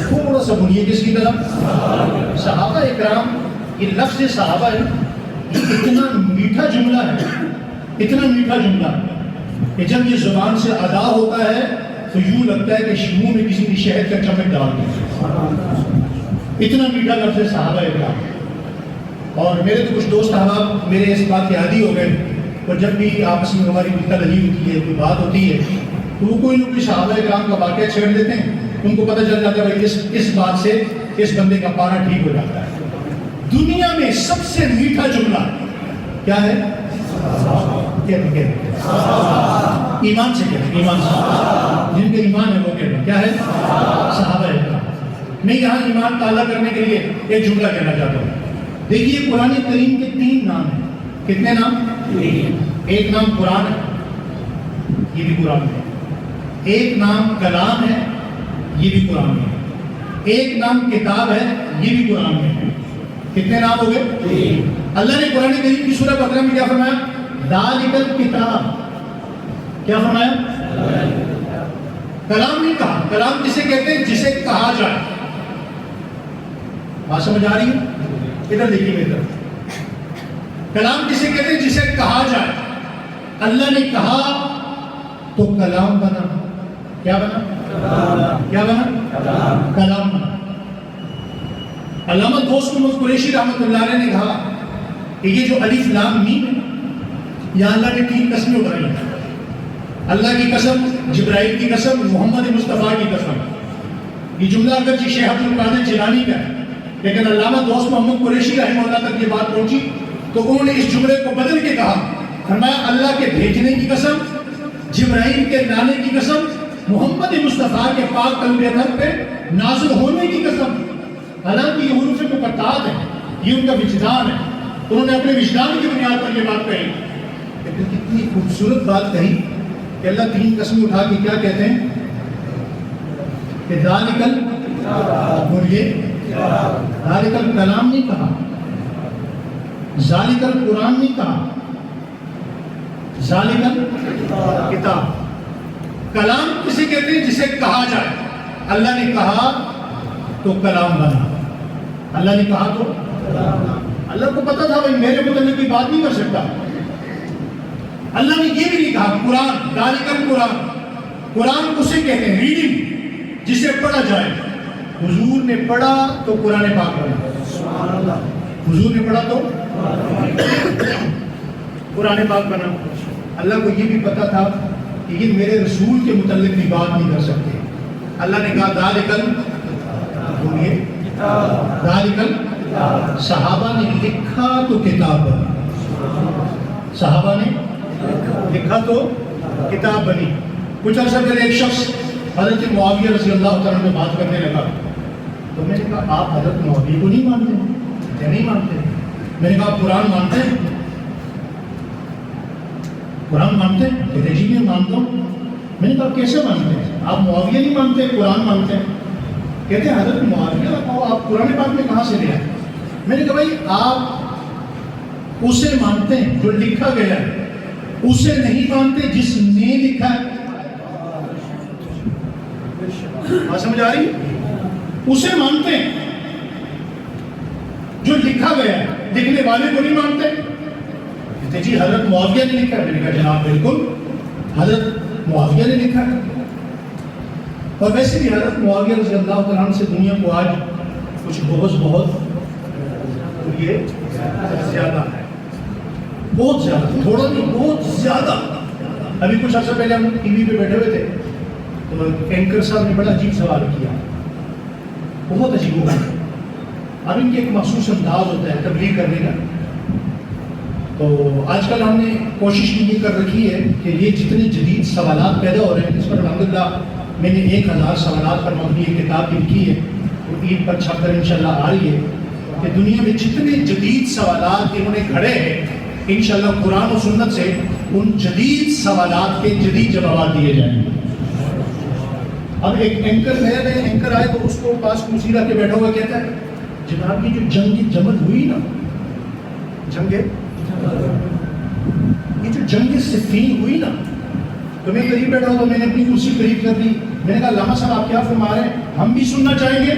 تھوڑا سا بولیے کس کی طرح؟ صحابہ اکرام. یہ لفظ صحابہ ہے، یہ اتنا میٹھا جملہ ہے، اتنا میٹھا جملہ. کہ جب یہ زبان سے ادا ہوتا ہے تو یوں لگتا ہے کہ منہ میں کسی نے شہد کا چمک ڈال دیا. اتنا میٹھا لفظ ہے صحابہ اکرام. اور میرے تو کچھ دوست احباب میرے اس بات کے عادی ہو گئے، اور جب بھی آپس میں ہماری تلہی ہوتی ہے، کوئی بات ہوتی ہے، تو وہ کوئی نہ کوئی صحابہ اکرام کا واقعہ چھیڑ دیتے ہیں. ان کو پتہ چل جاتا ہے بھائی اس بات سے اس بندے کا پارا ٹھیک ہو جاتا ہے. دنیا میں سب سے میٹھا جملہ کیا ہے؟ ایمان سے کہتے ہیں، ایمان سے، جن کے ایمان ہے وہ کہتے ہیں کیا ہے؟ صحابہ اکرام. میں یہاں ایمان تازہ کرنے کے لیے ایک جملہ کہنا چاہتا ہوں. دیکھیے قرآن کریم کے 3 نام ہیں. کتنے نام؟ ایک نام قرآن ہے، یہ بھی قرآن میں. ایک نام کلام ہے، یہ بھی قرآن میں. ایک نام کتاب ہے، یہ بھی قرآن میں. کتنے نام ہو گئے؟ اللہ نے قرآن کریم کی سورہ بقرہ میں کیا فرمایا؟ ذالک الکتاب. کیا فرمایا؟ کلام نہیں کہا. کلام کسے کہتے ہیں؟ جسے کہا جائے. بات سمجھ آ رہی ہے؟ ادھر دیکھیے میری طرف. کلام کسے کہتے ہیں؟ جسے کہا جائے. اللہ نے کہا تو کلام بنا. کیا بنا؟ کیا بنا؟ کلام بنا. علامہ دوست محمد قریشی رحمۃ اللہ علیہ نے کہا کہ یہ جو الف لام میم ہے، یہاں اللہ نے 3 قسمیں اٹھائی ہیں. اللہ کی قسم، جبرائیل کی قسم، محمد مصطفیٰ کی قسم. یہ جملہ اگرچہ شیخ عبد القادر جیلانی کا ہے، لیکن علامہ دوست محمد قریشی رحمہ اللہ تک یہ بات پہنچی تو انہوں نے اس جملے کو بدل کے کہا. فرمایا اللہ کے بھیجنے کی قسم، جبرائیل کے لانے کی قسم، محمد مصطفیٰ کے پاک قلب اطہر پہ نازل ہونے کی قسم. حالانکہ یہ حروف مقطعات ہیں، یہ ان کا وجدان ہے. انہوں نے اپنے وجدان کی بنیاد پر یہ بات کہی. لیکن کتنی خوبصورت بات کہی کہ اللہ 3 قسمیں اٹھا کے کیا کہتے ہیں کہ ذالک بولیے ذالک الکلام نہیں کہا، ذالک القرآن نہیں کہا، ذالک الکتاب. کلام کسے کہتے ہیں؟ جسے کہا جائے. اللہ نے کہا تو کلام بنا. اللہ نے کہا تو اللہ کو پتا تھا بھائی میرے متعلق کی بات نہیں کر سکتا. اللہ نے یہ بھی نہیں کہا قرآن، ذالک القرآن. قرآن اسے کہتے ہیں ریڈنگ، جسے پڑھا جائے. حضور نے پڑھا تو قرآن پاک بنا. حضور نے پڑھا تو قرآن پاک بنا. اللہ کو یہ بھی پتا تھا کہ یہ میرے رسول کے متعلق بھی بات نہیں کر سکتے. اللہ نے کہا ذالک بولیے ذالک. صحابہ نے لکھا تو کتاب بنی. صحابہ نے لکھا تو کتاب بنی. کچھ عرصہ پہلے ایک شخص حضرت معاویہ رضی اللہ تعالیٰ میں بات کرنے لگا تو میں نے کہا آپ حضرت معاویہ کو نہیں مانتے؟ کیا نہیں مانتے؟ میں نے کہا آپ قرآن مانتے ہیں؟ قرآن مانتے ہیں؟ کہتے جی میں مانتا ہوں. میں نے کہا کیسے مانتے ہیں؟ آپ معاویہ نہیں مانتے، قرآن مانتے ہیں؟ کہتے ہیں حضرت معاویہ آپ قرآن پاک میں کہاں سے لے آئے؟ میں نے کہا بھائی آپ اسے مانتے ہیں جو لکھا گیا ہے، اسے نہیں مانتے جس نے لکھا ہے. بات سمجھ آ رہی؟ اسے مانتے ہیں جو لکھا گیا ہے، لکھنے والے کو نہیں مانتے. کہتے جی حضرت معاویہ نے لکھا ہے. میں نے کہا جناب بالکل حضرت معاویہ نے لکھا ہے. اور ویسے بھی حضرت معاویہ رضی اللہ تعالیٰ عنہ سے دنیا کو آج کچھ بہت یہ زیادہ ہے. بہت زیادہ، تھوڑا نہیں بہت زیادہ. ابھی کچھ عرصہ پہلے ہم ٹی وی پہ بیٹھے ہوئے تھے تو اینکر صاحب نے بڑا عجیب سوال کیا، بہت عجیب ہوا. اب ان کے ایک مخصوص انداز ہوتا ہے تبلیغ کرنے کا. تو آج کل ہم نے کوشش یہ کر رکھی ہے کہ یہ جتنے جدید سوالات پیدا ہو رہے ہیں، اس پر الحمدللہ میں نے 1000 سوالات پر مبنی ایک کتاب بھی لکھی ہے، وہ عید پر چھپ کر انشاءاللہ آ رہی ہے کہ دنیا میں جتنے جدید سوالات انہوں نے گھڑے ہیں انشاءاللہ قرآن و سنت سے ان جدید سوالات کے جدید جوابات دیے جائیں گے. اب ایک اینکر نئے اینکر آئے تو اس کو پاس کرسی رکھ کے بیٹھا ہوا کہتا ہے جناب یہ جو جنگ جمل ہوئی نا، یہ جو جنگ صفین ہوئی نا، تو میں قریب بیٹھا ہوں تو میں نے اپنی کرسی قریب کر دی. میں نے کہا علامہ صاحب آپ کیا فرما رہے ہیں؟ ہم بھی سننا چاہیں گے.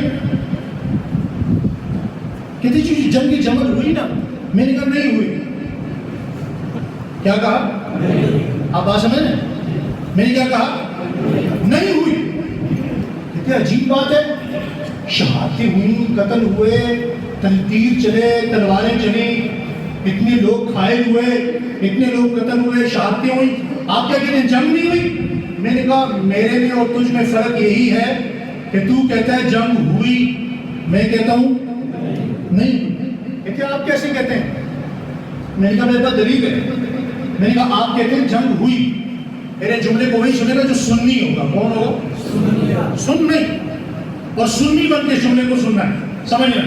کہتے جی جنگ جمل ہوئی نا. میں نے کہا نہیں ہوئی. کیا کہا؟ آپ بات سمجھ رہے ہیں؟ میں نے کیا کہا؟ نہیں ہوئی. کتنی عجیب بات ہے. شہادتیں ہوئی، قتل ہوئے، تیر چلے، تلواریں چلی، اتنے لوگ کھائے ہوئے، اتنے لوگ قتل ہوئے، شہادتیں ہوئی. آپ کیا کہتے ہیں جنگ نہیں ہوئی؟ میں نے کہا میرے میں اور تجھ میں فرق یہی ہے کہ تو کہتا ہے جنگ ہوئی، میں کہتا ہوں نہیں. کہتے ہیں آپ کیسے کہتے ہیں؟ میں نے کہا میرے پاس دلیل ہے. میں نے کہا آپ کہتے ہیں جنگ ہوئی. میرے جملے کو وہی سنے گا جو سنی ہوگا. کون ہوگا؟ سن نہیں. اور سنی بن کے جملے کو سننا ہے. سمجھنا.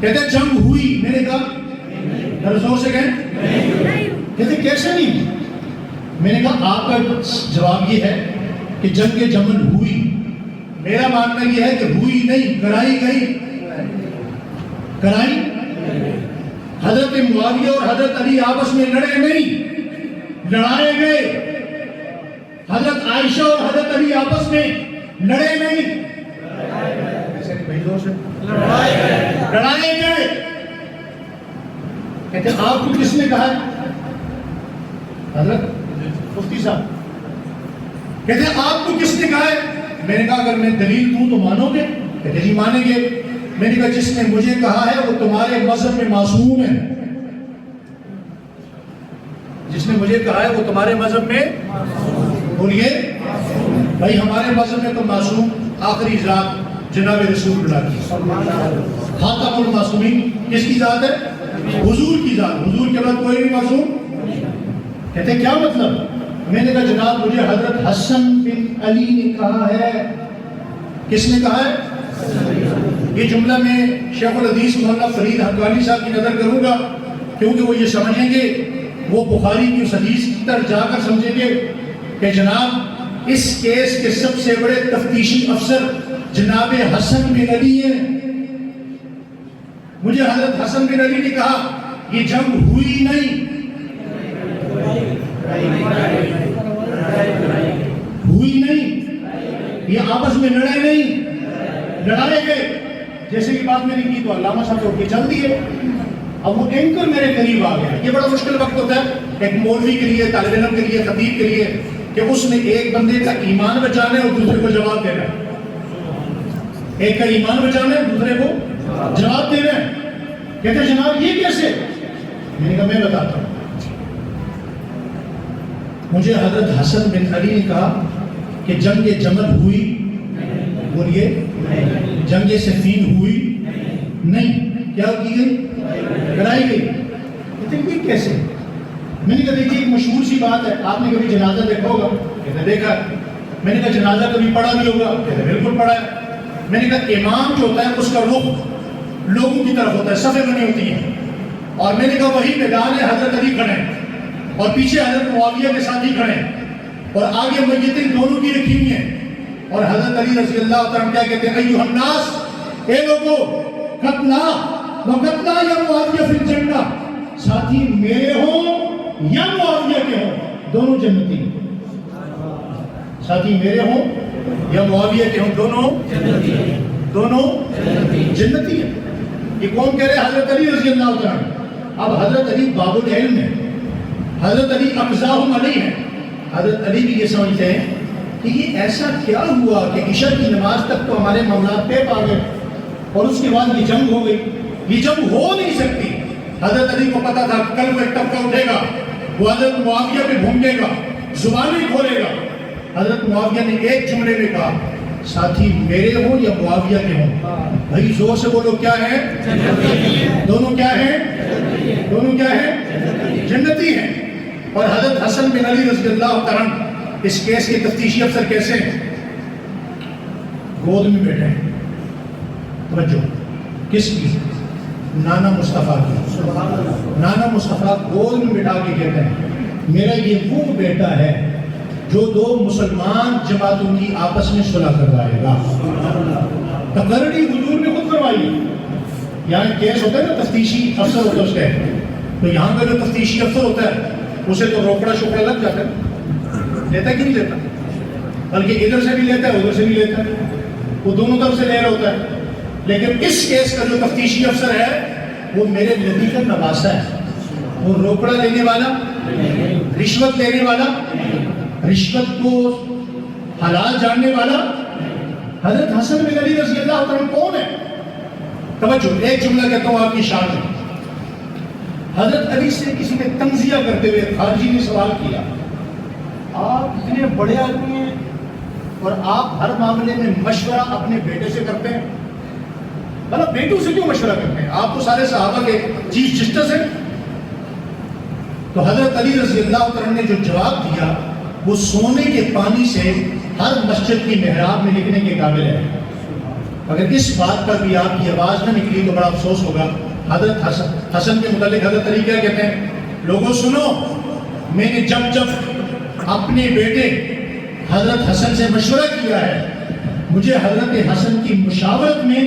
کہتے ہیں جنگ ہوئی. میں نے کہا زور سے کہیں. کہتے کیسے نہیں؟ میں نے کہا آپ کا جواب یہ ہے کہ جنگ جمل ہوئی. میرا ماننا یہ ہے کہ ہوئی نہیں، کرائی گئی. کرائی. حضرت معاویہ اور حضرت علی آپس میں لڑے نہیں، لڑائے گئے. حضرت عائشہ اور حضرت علی آپس میں لڑے نہیں، لڑائے گئے. کہتے ہیں آپ کو کس نے کہا ہے؟ حضرت مفتی صاحب. کہتے ہیں آپ کو کس نے کہا ہے؟ میں نے کہا اگر میں دلیل دوں تو مانو گے؟ کہتے جی مانیں گے. میں نے کہا جس نے مجھے کہا ہے وہ تمہارے مذہب میں معصوم ہے. جس نے مجھے کہا ہے وہ تمہارے مذہب میں، بولیے بھائی ہمارے مذہب میں تو معصوم آخری ذات جناب رسول اللہ کی، خاتم المعصومین. کس کی ذات ہے؟ حضور کی ذات. حضور کے بعد کوئی نہیں معصوم. کہتے ہیں کیا مطلب؟ میں نے کہا جناب مجھے حضرت حسن بن علی نے کہا ہے. کس نے کہا ہے؟ یہ جملہ میں شیخ الحدیث مولانا فرید حقانی صاحب کی نظر کروں گا، کیونکہ وہ یہ سمجھیں گے، وہ بخاری کی اس حدیث کی طرف جا کر سمجھیں گے کہ جناب اس کیس کے سب سے بڑے تفتیشی افسر جناب حسن بن علی ہیں. مجھے حضرت حسن بن علی نے کہا یہ جنگ ہوئی نہیں، ہوئی نہیں، یہ آپس میں لڑے نہیں، لڑائے گئے. جیسے کہ بات میں نے کی تو علامہ صاحب کو چل دیے. اب وہ اینکر میرے قریب آ گیا. یہ بڑا مشکل وقت ہوتا ہے ایک مولوی کے لیے، طالب علم کے لیے، خطیب کے لیے، کہ اس نے ایک بندے کا ایمان بچانا ہے اور دوسرے کو جواب دینا ہے. ایک کا ایمان بچانا ہے، دوسرے کو جواب دینا ہے. کہتے ہیں جناب یہ کیسے؟ میں نے کہا میں بتاتا ہوں. مجھے حضرت حسن بن علی نے کہا کہ جنگ جمل ہوئی، بولیے جنگ صفین ہوئی نہیں. کیا کی گئی؟ کرائی گئی. کہتے ہیں یہ کیسے؟ میں نے کہا دیکھیے ایک مشہور سی بات ہے، آپ نے کبھی جنازہ دیکھا ہوگا؟ کہتے ہیں دیکھا. میں نے کہا جنازہ کبھی پڑھا بھی ہوگا؟ کہتے ہیں بالکل پڑھا ہے. میں نے کہا امام جو ہوتا ہے اس کا رخ لوگوں کی طرف ہوتا ہے، صفیں بنی ہوتی ہیں، اور میں نے کہا وہی میدان ہے، حضرت علی کھڑے ہیں اور پیچھے حضرت معاویہ کے ساتھ ہی کھڑے ہیں اور آگے میتیں دونوں کی رکھی ہوئی ہیں. اور حضرت علی رضی اللہ تعالیٰ کیا کہتے ہیں؟ ایھا الناس، اے لوگو، قتلا وقتلا یا معاویہ فی الجنہ، ساتھی میرے ہوں یا معاویہ کے ہوں دونوں جنتی. ساتھی میرے ہوں یا معاویہ کے ہوں دونوں جنتی ہیں. یہ کون کہہ رہے ہیں؟ حضرت علی رضی اللہ تعالیٰ. اب حضرت علی باب العلم ہے، حضرت علی اقضاہم علی ہیں. حضرت علی بھی یہ سمجھتے ہیں کہ یہ ایسا کیا ہوا کہ عشاء کی نماز تک تو ہمارے معاملات طے پا گئے اور اس کے بعد یہ جنگ ہو گئی. یہ جنگ ہو نہیں سکتی. حضرت علی کو پتا تھا کل وہ ایک طبقہ اٹھے گا، وہ حضرت معاویہ پہ بھونکے گا، زبانیں کھولے گا. حضرت معاویہ نے ایک جملے میں کہا ساتھی میرے ہوں یا معاویہ کے ہوں. بھائی زور سے بولو کیا ہے؟ دونوں کیا ہیں؟ دونوں کیا ہیں؟ جنتی ہیں. اور حضرت حسن بن علی رضی اللہ تعالیٰ اس کیس کے تفتیشی افسر کیسے ہیں؟ گود میں بیٹھے ہیں. توجہ، کس کی؟ نانا مصطفیٰ کی. نانا مصطفیٰ گود میں بٹھا کے کہتے ہیں میرا یہ وہ بیٹا ہے جو دو مسلمان جماعتوں کی آپس میں صلح کروائے گا. تقرری حضور نے خود کروائی. یہاں کیس ہوتا ہے نا، تفتیشی افسر ہوتا ہے اس کے، تو یہاں کا جو تفتیشی افسر ہوتا ہے اسے تو روکڑا شکڑا لگ جاتا ہے، لیتا کہ نہیں لیتا؟ بلکہ ادھر سے بھی لیتا ہے ادھر سے بھی لیتا ہے، وہ دونوں طرف سے لے رہا ہوتا ہے. لیکن اس کیس کا جو تفتیشی افسر ہے وہ میرے نبی کا نواسا ہے. وہ روکڑا لینے والا، رشوت لینے والا، رشوت کو حلال جاننے والا حضرت حسن بن علی رضی اللہ تعالیٰ کون ہے؟ توجہ، ایک جملہ کہتا ہوں آپ کی شان میں. حضرت علی سے کسی نے تنزیہ کرتے ہوئے خارجی نے سوال کیا، آپ اتنے بڑے آدمی ہیں اور آپ ہر معاملے میں مشورہ اپنے بیٹے سے کرتے ہیں، مطلب بیٹوں سے کیوں مشورہ کرتے ہیں؟ آپ تو سارے صحابہ کے چیف جسٹس ہیں. تو حضرت علی رضی اللہ عنہ نے جو جواب دیا وہ سونے کے پانی سے ہر مسجد کی محراب میں لکھنے کے قابل ہے. اگر اس بات پر بھی آپ کی آواز نہ نکلی تو بڑا افسوس ہوگا. حضرت حسن کے متعلق حضرت علی کیا کہتے ہیں؟ لوگوں سنو، میں نے جب جب اپنے بیٹے حضرت حسن سے مشورہ کیا ہے، مجھے حضرت حسن کی مشاورت میں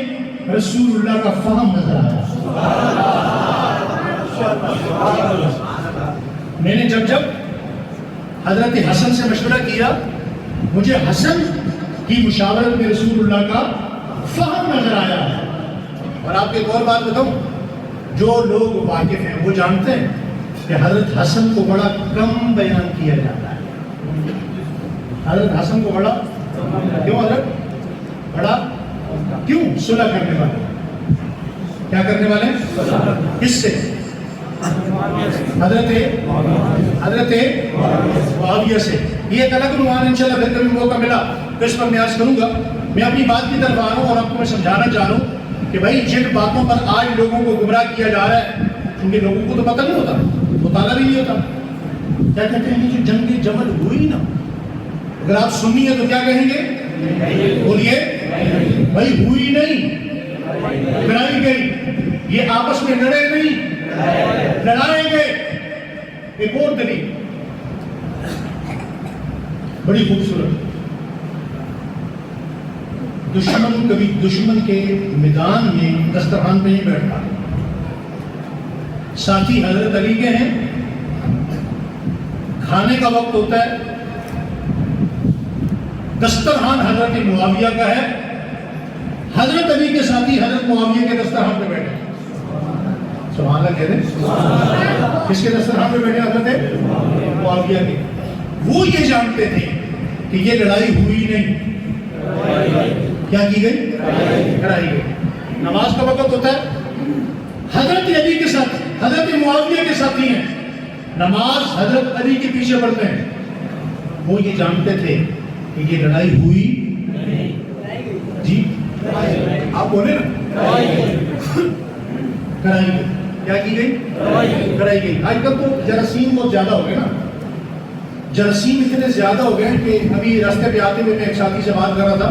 رسول اللہ کا فہم نظر آیا. میں نے جب حضرت حسن سے مشورہ کیا، مجھے حسن کی مشاورت میں رسول اللہ کا فہم نظر آیا. اور آپ کو ایک اور بات بتاؤں، جو لوگ واقف ہیں وہ جانتے ہیں کہ حضرت حسن کو بڑا کم بیان کیا جاتا ہے. حضرت حسن کو بڑا کیوں؟ حضرت بڑا کیوں؟ صلح کرنے والے. کیا کرنے والے؟ کس سے؟ حضرت معاویہ سے. یہ ایک الگ عنوان انشاءاللہ پھر کبھی موقع ملا تو اس پر میں عرض کروں گا. میں اپنی بات کی طرف آ رہا ہوں اور آپ کو میں سمجھانا چاہ رہا ہوں کہ بھائی جن باتوں پر آج لوگوں کو گمراہ کیا جا رہا ہے، کیونکہ لوگوں کو تو پتہ نہیں ہوتا، مطالعہ بھی نہیں ہوتا. کیا کہتے ہیں؟ جو جنگ جمل ہوئی نا، اگر آپ سنی ہے تو کیا کہیں گے؟ بولیے بھائی، ہوئی نہیں، لڑائی گئی. یہ آپس میں لڑے نہیں، لڑائے گئے. ایک اور دلیل بڑی خوبصورت. دشمن کبھی دشمن کے میدان میں دسترخوان پہ نہیں بیٹھتا. ساتھی حضرت علی کے ہیں، کھانے کا وقت ہوتا ہے، دسترخوان حضرت معاویہ کا ہے، حضرت علی کے ساتھی حضرت معاویہ کے دسترخوان پہ بیٹھے. سبحان اللہ کہہ رہے. کس کے دسترخوان پہ بیٹھے؟ حضرت معاویہ کے. وہ یہ جانتے تھے کہ یہ لڑائی ہوئی نہیں، کیا کی گئی؟ لڑائی گئی. نماز کا وقت ہوتا ہے، حضرت علی کے ساتھ حضرت معاویہ کے ساتھی ہیں، نماز حضرت علی کے پیچھے پڑھتے ہیں. وہ یہ جانتے تھے کہ یہ لڑائی ہوئی جی، آپ بولے نا، کرائی گئی. کیا کی گئی؟ کرائی گئی. آج کل تو جراثیم بہت زیادہ ہو گئے نا، جراثیم اتنے زیادہ ہو گئے کہ ابھی راستے پہ آتے ہوئے میں ایک ساتھی سے بات کر رہا تھا.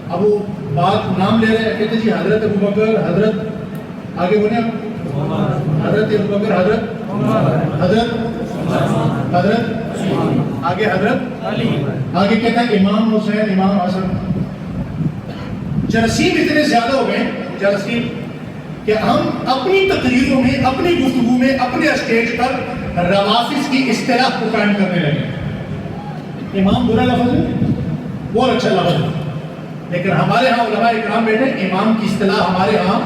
اب وہ بات نام لے رہے ہیں، کہتے جی حضرت ابوبکر، حضرت آگے بولے حضرت ابوبکر، حضرت آگے حضرت آگے کہتا ہے امام حسین، امام حسن. جراثیم اتنے زیادہ ہو گئے جراثیم کہ ہم اپنی تقریروں میں، اپنی گفتگو میں، اپنے اسٹیج پر روافض کی اصطلاح کو قائم کرنے لگے. امام برا لفظ ہے، بہت اچھا لفظ ہے، لیکن ہمارے ہاں علماء اکرام بیٹھے امام کی اصطلاح ہمارے ہاں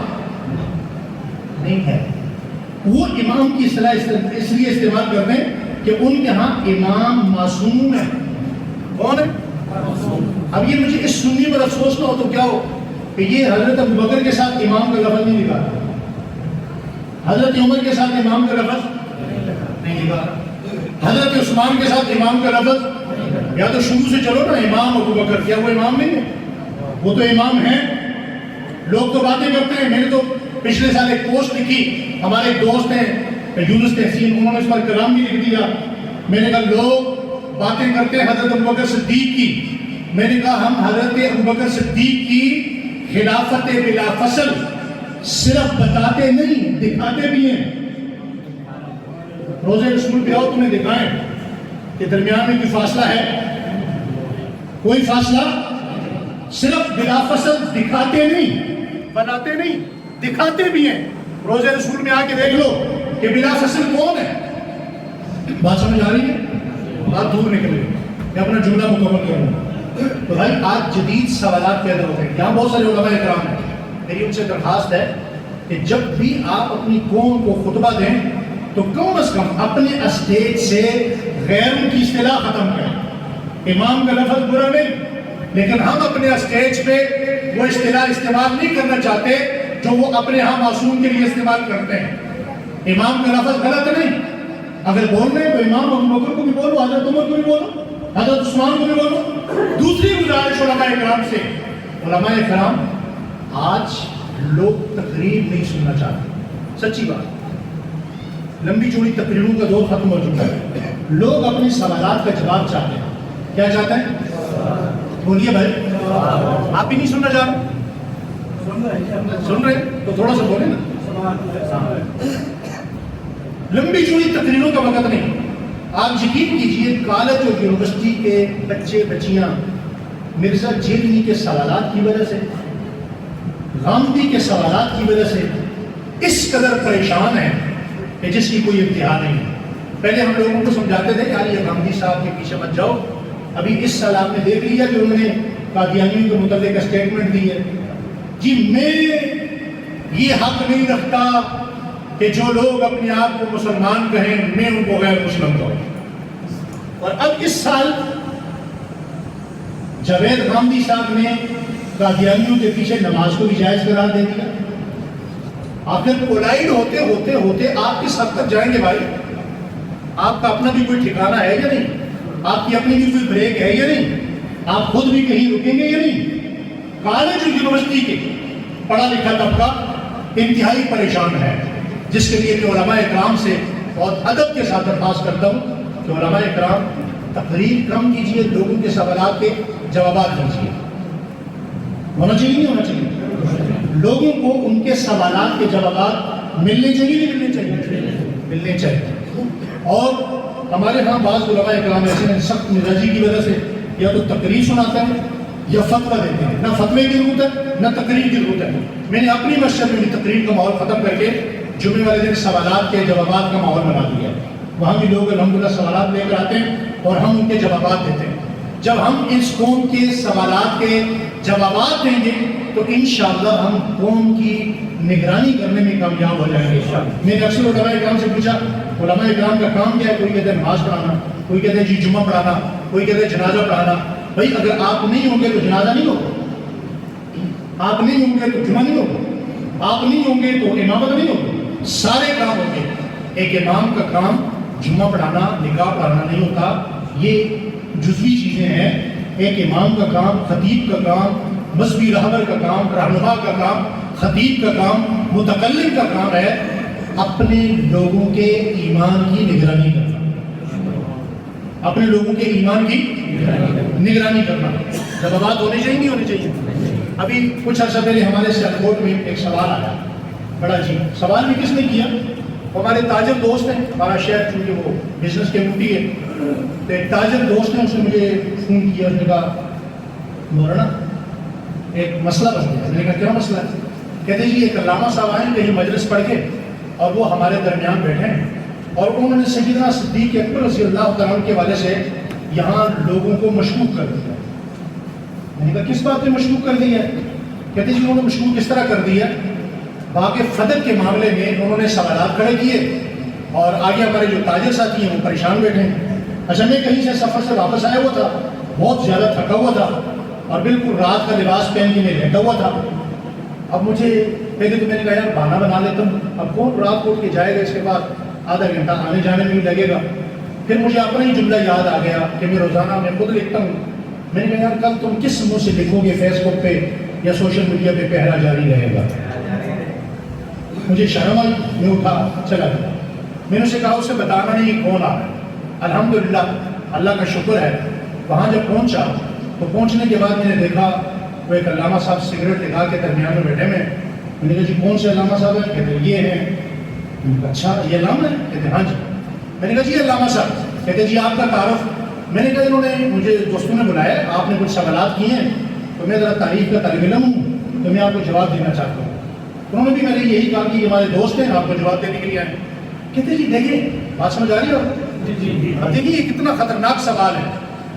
نہیں ہے. وہ امام کی اصطلاح اس لیے استعمال کرتے ہیں کہ ان کے ہاں امام معصوم ہے. کون ہے؟ اب یہ مجھے اس سنی پر افسوس نہ ہو تو کیا ہو کہ یہ حضرت ابوبکر کے ساتھ امام کا لفظ نہیں لکھا، حضرت عمر کے ساتھ امام کا لفظ نہیں لکھا، حضرت عثمان کے ساتھ امام کا لفظ. یا تو شروع سے چلو نا، امام ابوبکر، کیا وہ امام نہیں ہے؟ وہ تو امام ہیں. لوگ تو باتیں کرتے ہیں. میں نے تو پچھلے سال ایک پوسٹ لکھی، ہمارے ایک دوست ہیں یونس تحسین، انہوں نے اس پر کلام بھی لکھ دیا. میں نے کہا لوگ باتیں کرتے ہیں حضرت ابوبکر صدیق کی، میں نے کہا ہم حضرت ابوبکر صدیق کی خلافت بلا فصل صرف بتاتے نہیں، دکھاتے بھی ہیں. روزے رسول پہ آؤ، تمہیں دکھائیں کہ درمیان میں کوئی فاصلہ ہے؟ کوئی فاصلہ؟ صرف بلا فصل دکھاتے نہیں، بناتے نہیں، دکھاتے بھی ہیں. روزے رسول میں آ کے دیکھ لو کہ بلا فصل کون ہے. بات سمجھ آ رہی ہے؟ بات دور نکل گئی. میں اپنا جملہ مکمل کروں. تو بھائی آج جدید سوالات پیدا ہوتے ہیں. یہاں بہت سارے علماء اکرام ہیں، میری ان سے درخواست ہے کہ جب بھی آپ اپنی قوم کو خطبہ دیں تو کم از کم اپنے اسٹیج سے غیروں کی اصطلاح ختم کریں. امام کا لفظ برا نہیں، لیکن ہم اپنے اسٹیج پہ وہ اصطلاح استعمال نہیں کرنا چاہتے جو وہ اپنے ہاں معصوم کے لیے استعمال کرتے ہیں۔ امام کا لفظ غلط نہیں، اگر بول رہے ہیں تو امام ابو بکر کو بھی بولو، حضرت عمر کو بھی بولو، حضرت عثمان کو بھی بولو۔ دوسری گزارش علماء اکرام سے، علماء اکرام آج لوگ تقریر نہیں سننا چاہتے، سچی بات، لمبی چوڑی تقریروں کا دور ختم ہو چکا ہے، لوگ اپنے سوالات کا جواب چاہتے ہیں۔ کیا چاہتے ہیں؟ بولیے بھائی، آپ ہی نہیں سننا چاہ رہے؟ سن رہے تو تھوڑا سا بولے نا۔ لمبی چوڑی تقریروں کا وقت نہیں۔ آپ یقین کیجئے کالج اور یونیورسٹی کے بچے بچیاں مرزا جیلنی کے سوالات کی وجہ سے، غامدی کے سوالات کی وجہ سے اس قدر پریشان ہیں کہ جس کی کوئی انتہا نہیں ہے۔ پہلے ہم لوگوں کو سمجھاتے تھے یار یہ غامدی صاحب کے پیچھے مت جاؤ، ابھی اس سال آپ نے دیکھ لیا کہ انہوں نے قادیانیوں کے متعلق اسٹیٹمنٹ دی ہے۔ جی میں یہ حق نہیں رکھتا کہ جو لوگ اپنے آپ کو مسلمان کہیں میں ان کو غیر مسلم کہوں۔ اور اب اس سال جاوید غامدی صاحب نے قادیانیوں کے پیچھے نماز کو بھی جائز قرار دے دیا۔ آخر کولائڈ ہوتے ہوتے ہوتے آپ کس حد تک جائیں گے بھائی؟ آپ کا اپنا بھی کوئی ٹھکانہ ہے یا نہیں؟ آپ کی اپنی بھی کوئی بریک ہے یا نہیں؟ آپ خود بھی کہیں رکیں گے یا نہیں؟ کالج اور یونیورسٹی کے پڑھا لکھا طبقہ انتہائی پریشان ہے، جس کے لیے میں علماء اکرام سے بہت ادب کے ساتھ درخواست کرتا ہوں کہ علماء اکرام تقریر کم کیجیے، لوگوں کے سوالات کے جوابات دیجیے۔ ہونا چاہیے نہیں ہونا چاہیے؟ لوگوں کو ان کے سوالات کے جوابات ملنے چاہیے نہیں ملنے چاہیے؟ ملنے چاہیے۔ اور ہمارے ہاں بعض علماء اکرام ایسے ہیں سخت مزاجی کی وجہ سے یا تو تقریر سناتے ہیں یا فتویٰ دیتے ہیں، نہ فتوے کی ضرورت ہے نہ تقریر کی ضرورت ہے۔ میں نے اپنی مسجد میں بھی تقریر کا ماحول ختم کر کے جمعے والے دن سوالات کے جوابات کا ماحول بنا دیا، وہاں بھی لوگ الحمدللہ سوالات لے کر آتے ہیں اور ہم ان کے جوابات دیتے ہیں۔ جب ہم اس قوم کے سوالات کے جوابات دیں گے تو انشاءاللہ ہم قوم کی نگرانی کرنے میں کامیاب ہو جائیں گے۔ میں نے اکثر علماء اکرام سے پوچھا علماء اکرام کا کام کیا ہے؟ کوئی کہتے ہیں نماز پڑھانا، کوئی کہتے ہیں جی جمعہ پڑھانا، کوئی کہتے ہیں جنازہ پڑھانا۔ بھائی اگر آپ نہیں ہوں گے تو جنازہ نہیں ہوگا، آپ نہیں ہوں گے تو جمعہ نہیں ہوگا، آپ نہیں ہوں گے تو امامت نہیں ہوگی، سارے کام ہوں گے۔ ایک امام کا کام جمعہ پڑھانا، نکاح پڑھانا نہیں ہوتا، یہ جزوی چیزیں ہیں۔ ایک امام کا کام، خطیب کا کام، مذہبی رہبر کا کام، رہنما کا کام، خطیب کا کام، متکلم کا کام ہے اپنے لوگوں کے ایمان کی نگرانی کرنا، اپنے لوگوں کے ایمان کی نگرانی کرنا۔ جوابات ہونے چاہیے نہیں ہونے چاہیے؟ ابھی کچھ عرصہ پہلے ہمارے سیالکوٹ میں ایک سوال آیا، بڑا عجیب سوال بھی کس نے کیا؟ ہمارے تاجر دوست ہیں، ہمارا شہر چونکہ وہ بزنس کمیونٹی ہے تو ایک تاجر دوست نے اس نے مجھے فون کیا، اس نے کہا مولانا ایک مسئلہ بن گیا۔ میں نے کہا کیا مسئلہ ہے؟ کہتے جی ایک علامہ صاحب آئے کہیں مجلس پڑھ کے اور وہ ہمارے درمیان بیٹھے ہیں اور انہوں نے سیدنا صدیق اکبر رضی اللہ تعالیٰ عنہ کے حوالے سے یہاں لوگوں کو مشکوک کر دیا۔ میں نے کہا کس بات پہ مشکوک کر دیا ہے؟ کہتے جی انہوں نے مشکوک کس طرح کر دیا؟ باغ فدق کے معاملے میں انہوں نے سوالات کھڑے کیے اور آگے ہمارے جو تاجر ساتھی ہیں وہ پریشان بیٹھے ہیں۔ اچھا میں کہیں سے سفر سے واپس آیا ہوا تھا، بہت زیادہ تھکا ہوا تھا اور بالکل رات کا لباس پہن کے میں لیٹا ہوا تھا۔ اب مجھے پہلے تو میں نے کہا یار بہانہ بنا لیتا ہوں، اب کون رات کو اٹھ کے جائے گا، اس کے بعد آدھا گھنٹہ آنے جانے میں بھی لگے گا۔ پھر مجھے اپنا ہی جملہ یاد آ گیا کہ میں روزانہ میں خود لکھتا ہوں۔ میں نے کہا یار کل تم کس منہ سے لکھو گے فیس بک پہ یا سوشل میڈیا پہ پہرا جاری رہے گا؟ مجھے شرم آئی، میں اٹھا چلا گیا۔ میں نے اسے کہا اسے بتانا نہیں کون آ رہا ہے۔ الحمدللہ اللہ کا شکر ہے وہاں جب پہنچا تو پہنچنے کے بعد میں نے دیکھا وہ ایک علامہ صاحب سگریٹ لگا کے درمیان میں بیٹھے میں نے کہا جی کون سے علامہ صاحب ہیں؟ کہتے یہ ہیں۔ میں نے کہا اچھا یہ علامہ ہے؟ کہتے ہاں جی۔ میں نے کہا جی علامہ صاحب، کہتے جی آپ کا تعارف؟ میں نے کہا انہوں نے مجھے دوستوں نے بلایا، آپ نے کچھ سوالات کیے ہیں تو میں ذرا تاریخ کا طالب علم ہوں تو میں آپ کو جواب دینا چاہتا ہوں۔ انہوں نے بھی میں نے یہی کہا کہ ہمارے دوست ہیں آپ کو جواب دینے کے لیے آئے۔ کہتے جی دیکھیں بات سمجھ آ رہی ہے آپ؟ اب دیکھیے یہ کتنا خطرناک سوال ہے۔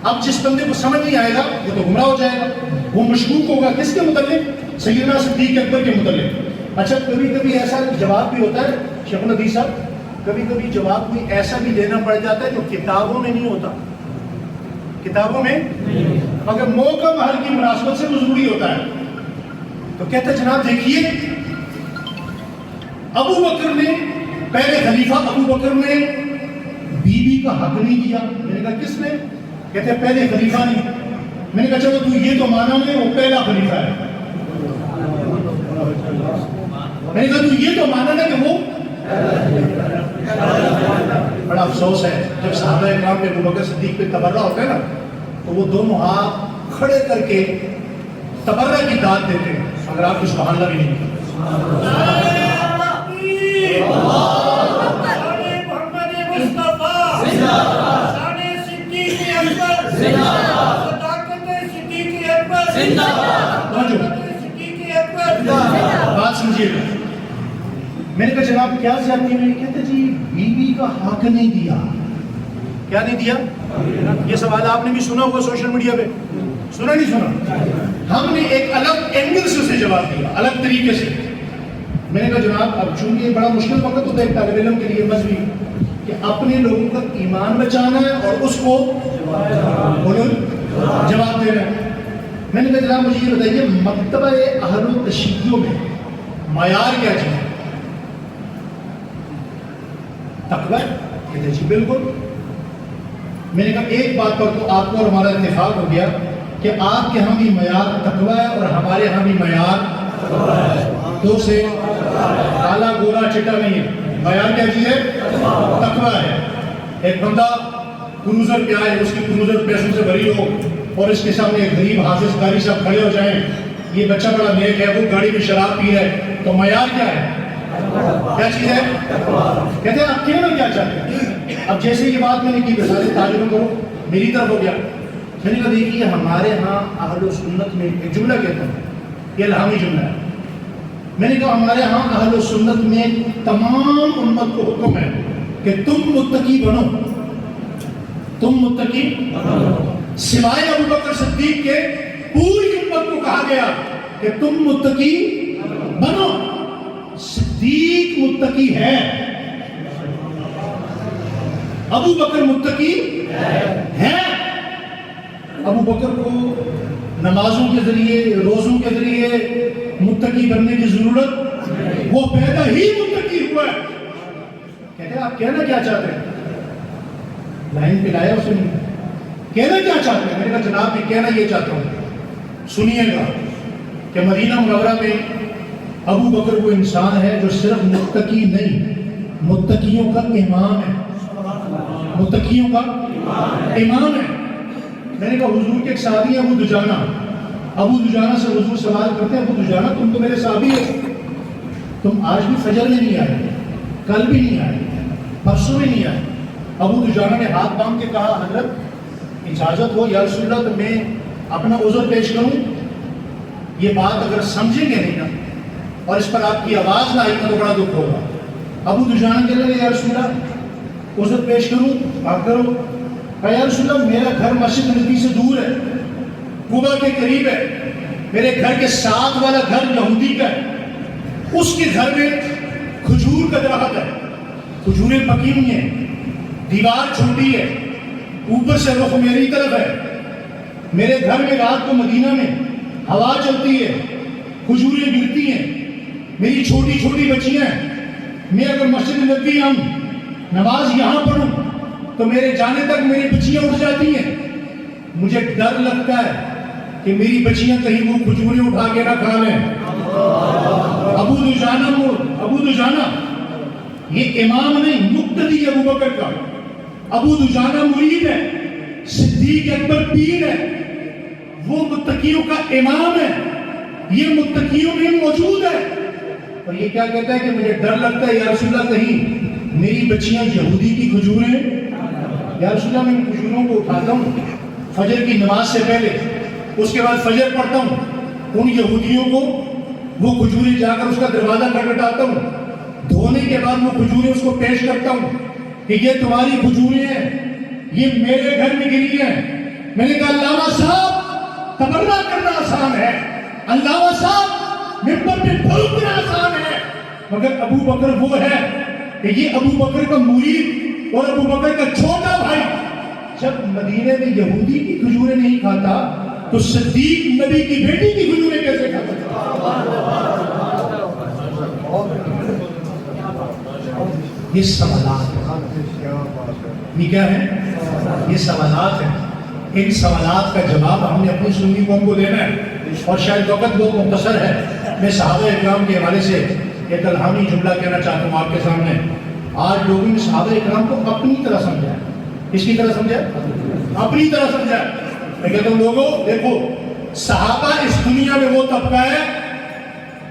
اب جس بندے کو سمجھ نہیں آئے گا وہ تو گمراہ ہو جائے گا، وہ مشکوک ہوگا کس کے متعلق؟ سیدنا صدیق اکبر کے متعلق۔ اچھا کبھی کبھی ایسا جواب بھی ہوتا ہے شیخ الحدیث صاحب، کبھی کبھی جواب بھی ایسا بھی دینا پڑ جاتا ہے جو کتابوں میں نہیں ہوتا۔ کتابوں میں مگر موقع محل کی مناسبت سے وہ ضروری ہوتا ہے. تو کہتے ہیں جناب دیکھیے ابو بکر نے پہلے خلیفہ ابو بکر نے بیوی کا حق نہیں دیا. میں نے کہا کس نے؟ کہتے ہیں پہلے خلیفہ نے. میں نے کہا چلو تو یہ تو مانا نہیں وہ پہلا خلیفہ ہے. میں نے کہا تو یہ تو مانا نا کہ وہ. بڑا افسوس ہے جب صحابہ کرام پہ ابو بکر صدیق پہ تبرہ ہوتا ہے نا تو وہ دونوں ہاتھ کھڑے کر کے تبرہ کی داد دیتے ہیں اگر آپ کو سبحان اللہ بھی نہیں کیا. بات سمجھیے گا. میں نے کہا جناب کیا زیادتی ہوئی؟ کہتے جی بیوی کا حق نہیں دیا. کیا نہیں دیا؟ یہ سوال آپ نے بھی سنا ہوگا سوشل میڈیا پہ. سنا نہیں سنا؟ ہم نے ایک الگ اینگل سے اسے جواب دیا الگ طریقے سے. میں نے کہا جناب اب چونکہ یہ بڑا مشکل وقت ہوتا ہے ایک طالب علم کے لیے مذہبی کہ اپنے لوگوں کا ایمان بچانا ہے اور اس کو جواب دینا ہے. میں نے کہا جناب مجھے یہ بتائیے مکتبہ اہل التشیع میں معیار کیا چیز ہے؟ تقوی. کہتے جی بالکل. میں نے کہا ایک بات پر تو آپ کو اور ہمارا اتفاق ہو گیا کہ آپ کے ہاں بھی معیار تقوی ہے اور ہمارے ہاں بھی معیار دو سے کالا گورا چٹا نہیں ہے. معیار کیا چیز ہے؟ تقوی ہے. ایک بندہ کروزر پہ آئے اس کی کروزر پیسوں سے بھری ہو اور اس کے سامنے ایک غریب حافظ قاری صاحب کھڑے ہو جائیں یہ بچہ بڑا نیک ہے وہ گاڑی میں شراب پی رہا ہے تو معیار کیا ہے؟ کیا چیز ہے؟ کہتے ہیں آپ کہنا کیا چاہتے ہیں؟ اب جیسے یہ بات میں نے کی سارے تعلیم کو میری طرف ہو گیا. میں نے کہا دیکھیے ہمارے ہاں اہل سنت میں ایک جملہ کہتا ہوں یہ الہامی جملہ ہے. میں نے کہا ہمارے ہاں اہل سنت میں تمام امت کو حکم ہے کہ تم متقی بنو. تم متقی سوائے ابو بکر صدیق کے پوری امت کو کہا گیا کہ تم متقی بنو. صدیق متقی ہے ابو بکر متقی ہے. ابو بکر کو نمازوں کے ذریعے روزوں کے ذریعے متقی بننے کی ضرورت وہ پیدا ہی متقی ہوا ہے. کہتے ہیں آپ کہنا کیا چاہتے ہیں؟ لائن پہ لایا اسے نہیں کہنا کیا چاہتے ہیں؟ میں نے کہا جناب میں کہنا یہ چاہتا ہوں سنیے گا کہ مدینہ منورہ میں ابو بکر وہ انسان ہے جو صرف متقی نہیں متقیوں کا امام ہے. متقیوں کا امام ہے. میں نے کہا حضور کے ایک صحابی ابو دجانہ. ابو دجانہ سے حضور سوال کرتے ہیں ابو دجانہ تم تو میرے صحابی ہو تم آج بھی فجر میں نہیں آئے کل بھی نہیں آئے پرسوں بھی نہیں آئے. ابو دجانہ نے ہاتھ باندھ کے کہا حضرت اجازت ہو یا رسول اللہ تو میں اپنا عذر پیش کروں. یہ بات اگر سمجھیں گے نہیں نا اور اس پر آپ کی آواز نہ آئی تو بڑا دکھ ہوگا. ابو دجانہ کہنے لگے یا رسول اللہ عذر پیش کروں آپ کرو. کہا یا رسول اللہ میرا گھر مسجد نبی سے دور ہے قبا کے قریب ہے. میرے گھر کے ساتھ والا گھر یہودی کا ہے. اس کے گھر میں کھجور کا درخت ہے کھجوریں پکی ہوئی ہیں دیوار چھوٹی ہے اوپر سے رخ میری طرف ہے. میرے گھر میں رات کو مدینہ میں ہوا چلتی ہے کھجوریں گرتی ہیں میری چھوٹی چھوٹی بچیاں ہیں. میں اگر مسجد نبی آؤں نماز یہاں پڑھوں تو میرے جانے تک میری بچیاں اٹھ جاتی ہیں. مجھے ڈر لگتا ہے کہ میری بچیاں کہیں وہ کھجوریں اٹھا کے نہ کھا لیں. ابو دجانہ یہ امام نہیں مقتدی ابو بکر کا. ابو دجانہ مرید ہے صدیق اکبر پیر ہے وہ متقیوں کا امام ہے. یہ متقیوں میں موجود ہے اور یہ کیا کہتا ہے کہ مجھے ڈر لگتا ہے یا رسول اللہ کہیں میری بچیاں یہودی کی کھجوریں یا رسول اللہ میں ان کھجوروں کو اٹھاتا ہوں فجر کی نماز سے پہلے اس کے بعد فجر پڑھتا ہوں ان یہودیوں کو وہ کھجوریں جا کر اس کا دروازہ کھٹکھٹاتا ہوں دھونے کے بعد وہ کھجوریں اس کو پیش کرتا ہوں کہ یہ تمہاری کھجوریں ہیں یہ میرے گھر میں گری ہیں. میں نے کہا علامہ صاحب تبرہ کرنا آسان ہے علامہ صاحب ممبر پہ بھولنا آسان ہے مگر ابو بکر وہ ہے کہ یہ ابو بکر کا مرید اور ابو بکر کا چھوٹا بھائی جب مدینے میں یہودی کی کھجوریں نہیں کھاتا تو صدیق نبی کی بیٹی کی کھجوریں کیسے کھاتا؟ یہ سوالات ہیں، یہ کیا ہے؟ یہ سوالات ہیں. ان سوالات کا جواب ہم نے اپنی سنی قوم کو دینا ہے، اور شاید وقت بہت مختصر ہے. میں صحابہ اکرام کے حوالے سے ایک الہامی جملہ کہنا چاہتا ہوں آپ کے سامنے. آج لوگوں نے صحابہ اکرام کو اپنی طرح سمجھا ہے. کس کی طرح سمجھا؟ اپنی طرح سمجھا ہے. میں کہتا ہوں لوگوں دیکھو، صحابہ اس دنیا میں وہ طبقہ ہے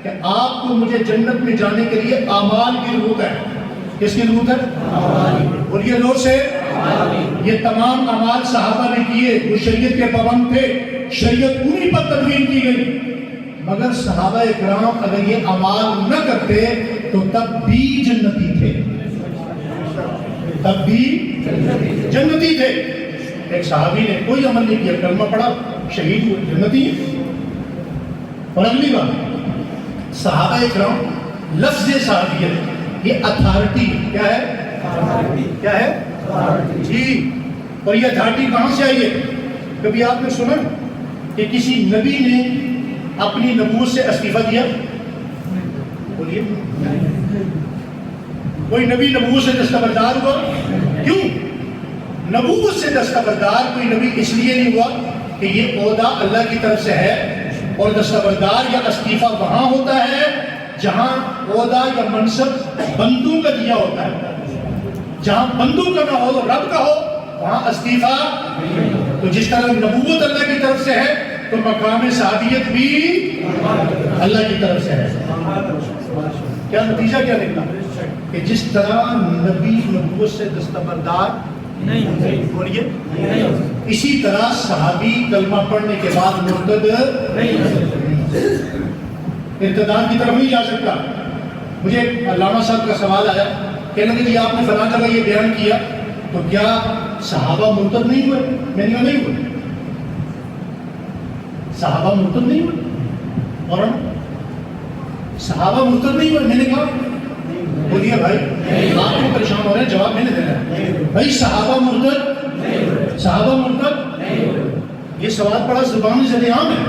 کہ آپ کو مجھے جنت میں جانے کے لیے اعمال کی ضرورت ہے. کس کی ضرورت ہے؟ اور یہ لوگ سے یہ تمام اعمال صحابہ نے کیے، وہ شریعت کے پابند تھے، شریعت انہی پر تدوین کی گئی. مگر صحابہ اکرام اگر یہ اعمال نہ کرتے تو تب بھی جنتی تھے، تب بھی جنتی تھے. ایک صحابی نے کوئی عمل نہیں کیا، کلمہ پڑھا، شہید ہوئے، جنتی ہے. اور اگلی بات، صحابہ اکرام لفظ صحابیت یہ اتھارٹی کیا ہے؟ کیا ہے جی. اور یہ اتھارٹی کہاں سے آئی ہے؟ کبھی آپ نے سنا کہ کسی نبی نے اپنی نبوت سے استعفیٰ دیا؟ بولیے. کوئی نبی نبوت سے دستبردار ہوا؟ کیوں؟ نبوت سے دستبردار کوئی نبی اس لیے نہیں ہوا کہ یہ عہدہ اللہ کی طرف سے ہے، اور دستبردار یا استعفیٰ وہاں ہوتا ہے جہاں عہدہ یا منصب بندوں کا دیا ہوتا ہے. جہاں بندوں کا نہ ہو، رب کا ہو، وہاں استعفیٰ. تو جس طرح نبوت اللہ کی طرف سے ہے تو مقام صحابیت بھی اللہ کی طرف سے ہے. کیا نتیجہ کیا نکلا؟ کہ جس طرح نبی نبوت سے دستبردار نہیں ہوتے، اسی طرح صحابی کلمہ پڑھنے کے بعد مرتد ارتداد کی طرف نہیں جا سکتا. مجھے علامہ صاحب کا سوال آیا، کہنے لگے جی آپ نے فلاں جگہ یہ بیان کیا تو کیا صحابہ مرتد نہیں ہوئے؟ میں نے کہا نہیں ہوئے، صحابہ مرتد نہیں ہوئے. اور صحابہ مرتد نہیں ہوئے. میں نے کہا بولیے بھائی، آپ کو پریشان ہو رہے ہیں، جواب میں نے دینا ہے. بھائی صحابہ مرتد، صحابہ مرتد، یہ سوال بڑا زبانی زد عام ہے،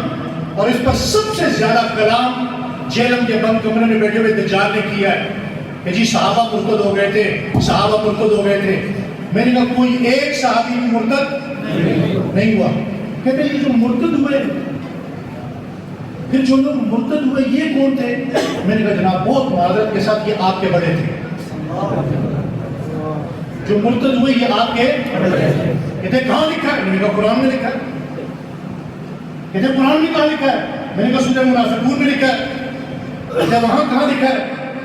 اور اس پر سب سے زیادہ کلام جہلم کے بند کمرے میں بیٹھے ہوئے دجال نے کیا ہے کہ جی صحابہ مرتد ہو گئے تھے، صحابہ مرتد ہو گئے تھے. میں نے کہا کوئی ایک صحابی بھی مرتد نہیں ہوا. کہتے ہیں جو مرتد ہوئے، پھر جو لوگ مرتد ہوئے یہ کون تھے؟ میں نے کہا جناب بہت معذرت کے ساتھ یہ آپ کے بڑے تھے. جو مرتد ہوئے یہ آپ کے کہتے کہاں لکھا ہے؟ میں نے کہا قرآن میں لکھا ہے. کہتے قرآن میں کہاں لکھا ہے؟ میں نے کہا سورہ منافقون میں لکھا ہے. کہتے وہاں کہاں لکھا ہے؟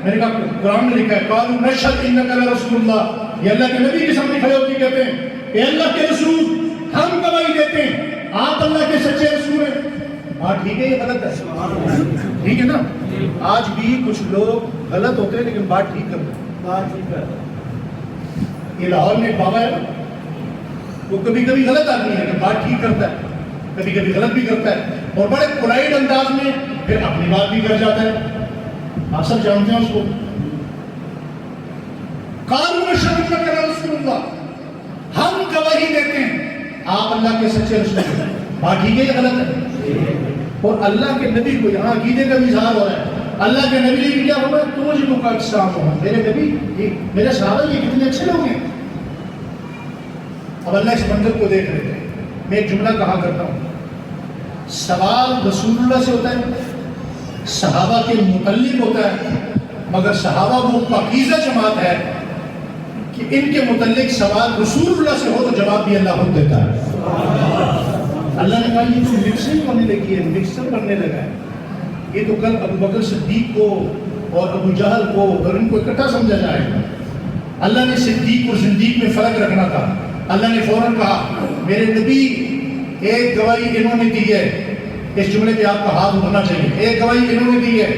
میں نے کہا قرآن میں لکھا ہے. قالوا نشهد انک لرسول اللہ. یہ اللہ کے نبی کے سامنے کھڑے ہوتے کہتے ہیں اے اللہ کے رسول، ہم گواہی دیتے ہیں آپ اللہ کے سچے رسول ہیں. ہاں ٹھیک ہے، یہ غلط ہے، ٹھیک ہے نا. آج بھی کچھ لوگ غلط ہوتے ہیں لیکن بات ٹھیک کرتے ہیں. یہ لاہور میں ایک بابا ہے، وہ کبھی کبھی غلط آدمی ہے لیکن بات ٹھیک کرتا ہے، کبھی کبھی غلط بھی کرتا ہے، اور بڑے پولائٹ انداز میں پھر اپنی بات بھی کر جاتا ہے. آپ سب جانتے ہیں اس کو. قالوا نشهد انک لرسول اللہ، ہم گواہی دیتے ہیں آپ اللہ کے سچے رسول ہیں. بات ٹھیک ہے یا غلط ہے؟ اور اللہ کے نبی کو یہاں عقیدے کا اظہار ہو رہا ہے. اللہ کے نبی نے کیا فرمایا؟ توجہ کا اقسام ہو، میرے نبی میرے صحابہ یہ کتنے اچھے لوگ ہیں. اب اللہ اس منظر کو دیکھ رہے تھے. میں ایک جملہ کہا کرتا ہوں، سوال رسول اللہ سے ہوتا ہے، صحابہ کے متعلق ہوتا ہے، مگر صحابہ وہ پاکیزہ جماعت ہے کہ ان کے متعلق سوال رسول اللہ سے ہو تو جواب بھی اللہ خود دیتا ہے. اللہ نے کہا یہ تو مکسنگ کرنے لگی ہے، مکسر کرنے لگا ہے. یہ تو کل ابو بکر صدیق کو اور ابو جہل کو اور ان کو اکٹھا سمجھا جائے گا. اللہ نے صدیق اور زندیق میں فرق رکھنا تھا. اللہ نے فوراً کہا میرے نبی ایک گواہی انہوں نے دی ہے. اس جملے پہ آپ کا ہاتھ اٹھنا چاہیے. ایک گواہی انہوں نے دی ہے،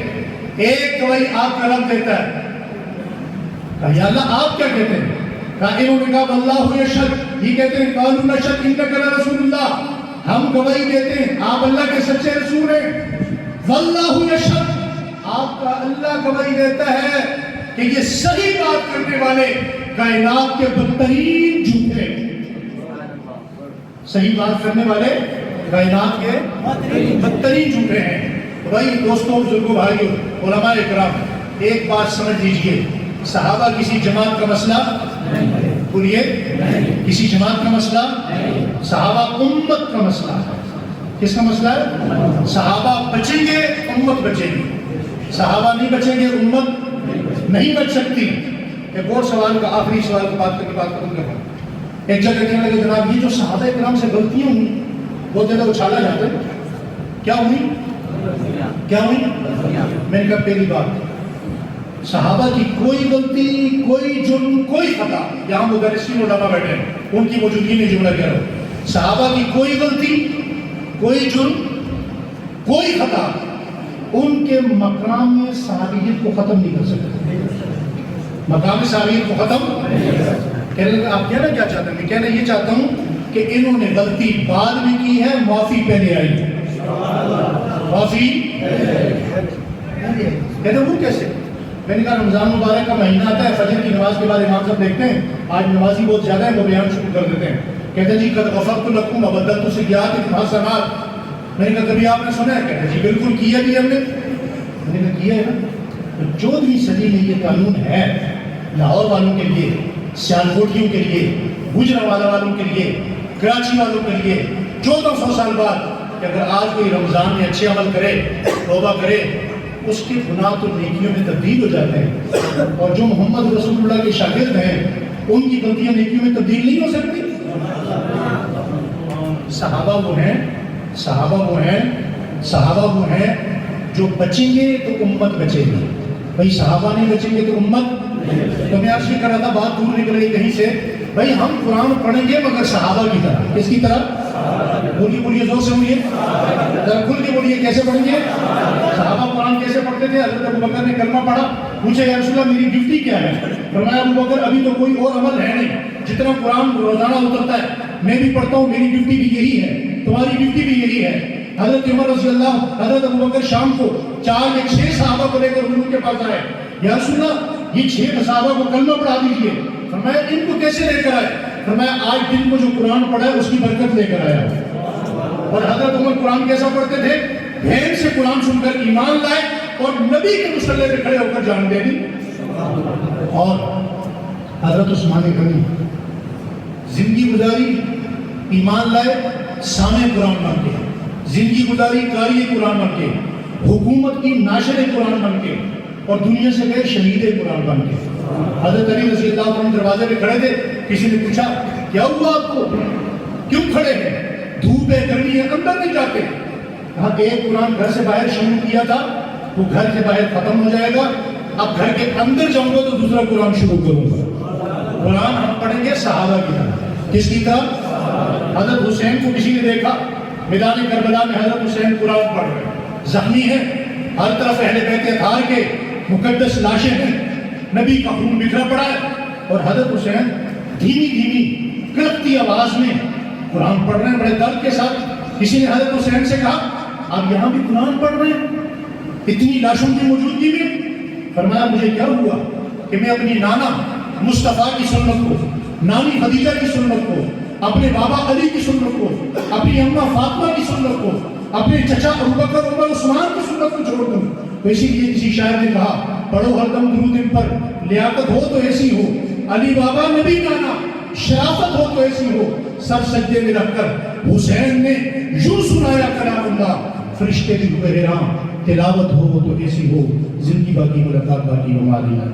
ایک گواہی آپ کا رب دیتا ہے. کہا یا اللہ آپ کیا کہتے ہیں؟ کہا انہوں نے کہا واللہ یشہد، یہ کہتے ہیں قالوا نشہد انک لرسول اللہ، ہم گواہی دیتے ہیں آپ اللہ کے سچے رسول ہیں. واللہ یشہد، آپ کا اللہ گواہی دیتا ہے کہ یہ صحیح بات کرنے والے کائنات کے بدترین جھوٹے. صحیح بات کرنے والے کائنات کے بدترین جھوٹے ہیں۔ تو بھائی دوستوں، بزرگوں، بھائیوں، علماء اکرام، ایک بات سمجھ لیجئے، صحابہ کسی جماعت کا مسئلہ بولیے، کسی جماعت کا مسئلہ، صحابہ امت کا مسئلہ ہے۔ کس کا مسئلہ ہے؟ صحابہ بچیں گے، امت بچے گی۔ صحابہ نہیں بچیں گے، امت نہیں بچ سکتی۔ ایک اور سوال کا، آخری سوال کی بات کر کے بات ختم کروں۔ ایک جگہ کہنے لگے جناب یہ جو صحابہ کرام سے غلطیاں ہوئی بہت زیادہ اچھالا جاتے ہیں، کیا ہوئی؟ کیا ہوئی؟ میں نے کہا پہلی بات، صحابہ کی کوئی غلطی، کوئی جرم، کوئی خطا، یہاں مدرسین علماء بیٹھے ہیں، ان کی موجودگی میں جملہ کہہ رہا ہوں، صحابہ کی کوئی غلطی، کوئی جرم، کوئی خطا ان کے مقام صحابیت کو ختم نہیں کر سکتے۔ مقام صحابیت کو ختم کہنے لگے آپ کہنا کیا چاہتے ہیں؟ میں کہنا یہ چاہتا ہوں کہ انہوں نے غلطی بعد میں کی ہے، معافی پہلے آئی۔ معافی کہتے ہیں وہ کیسے؟ میں نے کہا رمضان مبارک کا مہینہ آتا ہے، فجر کی نماز کے بعد امام صاحب دیکھتے ہیں آج نمازی بہت زیادہ ہے، وہ بیان شروع کر دیتے ہیں، کہتے ہیں جی قد غفرت لکم وبدلت سیئاتکم حسنات۔ میں نے کہا کبھی آپ نے سنا ہے؟ کہتے ہیں جی بالکل کیا بھی ہم نے۔ میں نے کہا کیا ہے نا؟ تو 14ویں صدی میں یہ قانون ہے لاہور والوں کے لیے، سیالکوٹیوں کے لیے، گجرانوالہ والوں کے لیے، کراچی والوں کے لیے 1400 سال بعد کہ اگر آج کوئی رمضان میں اچھے عمل کرے، توبہ کرے، اس کے گناہ تو نیکیوں میں تبدیل ہو جاتے ہیں، اور جو محمد رسول اللہ کے شاگرد ہیں ان کی غلطیاں نیکیوں میں تبدیل نہیں ہو سکتی۔ صحابہ وہ ہیں جو بچیں گے تو امت بچے گی۔ بھائی صحابہ نہیں بچیں گے تو امت۔ تو میں عرض کر رہا تھا، بات دور نکل گئی کہیں سے، بھائی ہم قرآن پڑھیں گے مگر صحابہ کی طرح۔ کس کی طرح؟ بولیے زور سے بولیے، ذرا کھل کے بولیے، کیسے پڑھیں گے؟ صحابہ قرآن کیسے پڑھتے تھے؟ حضرت ابوبکر نے کلمہ پڑھا، پوچھے یا رسول اللہ میری ڈیوٹی کیا ہے؟ فرمایا ابوبکر ابھی تو کوئی اور عمل ہے نہیں، جتنا قرآن روزانہ اترتا ہے میں بھی پڑھتا ہوں، میری ڈیوٹی بھی یہی ہے، تمہاری ڈیوٹی بھی یہی ہے۔ حضرت عمر رضی اللہ، حضرت ابوبکر شام کو 4 یا 6 صحابہ کو لے کر حضور کے پاس آئے، یا رسول اللہ یہ 6 صحابہ کو کلمہ پڑھا دیجیے۔ فرمایا ان کو کیسے لے کر آئے؟ فرمایا آج دن کو جو قرآن پڑھا ہے اس کی برکت لے کر آیا۔ اور حضرت عمر قرآن کیسا پڑھتے تھے؟ دھیان سے قرآن سن کر ایمان لائے اور نبی کے مصلی پہ کھڑے ہو کر جان دے دی۔ اور حضرت عثمان غنی زندگی گزاری ایمان لائے، سامع قرآن بن کے، زندگی گزاری قاری قرآن بن کے، حکومت کی ناشر قرآن بن کے، اور دنیا سے گئے شہید قرآن بن کے۔ حضرت علی رضی اللہ عنہ دروازے پہ کھڑے تھے، کسی نے پوچھا کیا ہوا آپ کو، کیوں کھڑے ہیں؟ دھوپ ہے، گرمی ہے، اندر نہیں جاتے؟ کہا کہ ایک قرآن گھر سے باہر شروع کیا تھا، وہ گھر سے باہر ختم ہو جائے گا، اب گھر کے اندر جاؤں گا تو دوسرا قرآن شروع کروں گا۔ قرآن ہم پڑھیں گے صحابہ کی طرح۔ کس کی طرح؟ حضرت حسین کو کسی نے دیکھا میدان کربلا میں، حضرت حسین قرآن پڑھ رہے ہیں، زخمی ہیں، ہر طرف اہل بیت اطہار کے مقدس لاشیں ہیں، نبی کا خون بکھرا پڑا ہے، اور حضرت حسین دھیمی دھیمی کڑکتی آواز میں قرآن پڑھ رہے ہیں بڑے درد کے ساتھ۔ کسی نے حضرت حسین سے کہا آپ یہاں بھی قرآن پڑھ رہے ہیں اتنی لاشوں کی موجودگی میں؟ فرمایا مجھے کیا ہوا کہ میں اپنی نانا مصطفیٰ کی سنت کو، نانی خدیجہ کی سنت کو، اپنے بابا علی کی سنت کو، اپنی اماں فاطمہ کی سنت کو، اپنے چچا ابوبکر عمر عثمان کی سنت کو چھوڑ دوں۔ تو اسی لیے کسی شاعر نے کہا پڑھو ہر دم درود ان پر، لیاقت ہو تو ایسی ہو، علی بابا نبی نانا، شرافت ہو تو ایسی ہو، سر سجدے میں رکھ کر حسین نے یوں سنایا کلام اللہ، فرشتے بھی ہوئے حیران، تلاوت ہو تو ایسی ہو، زندگی باقی ملاقات باقی، وما علینا۔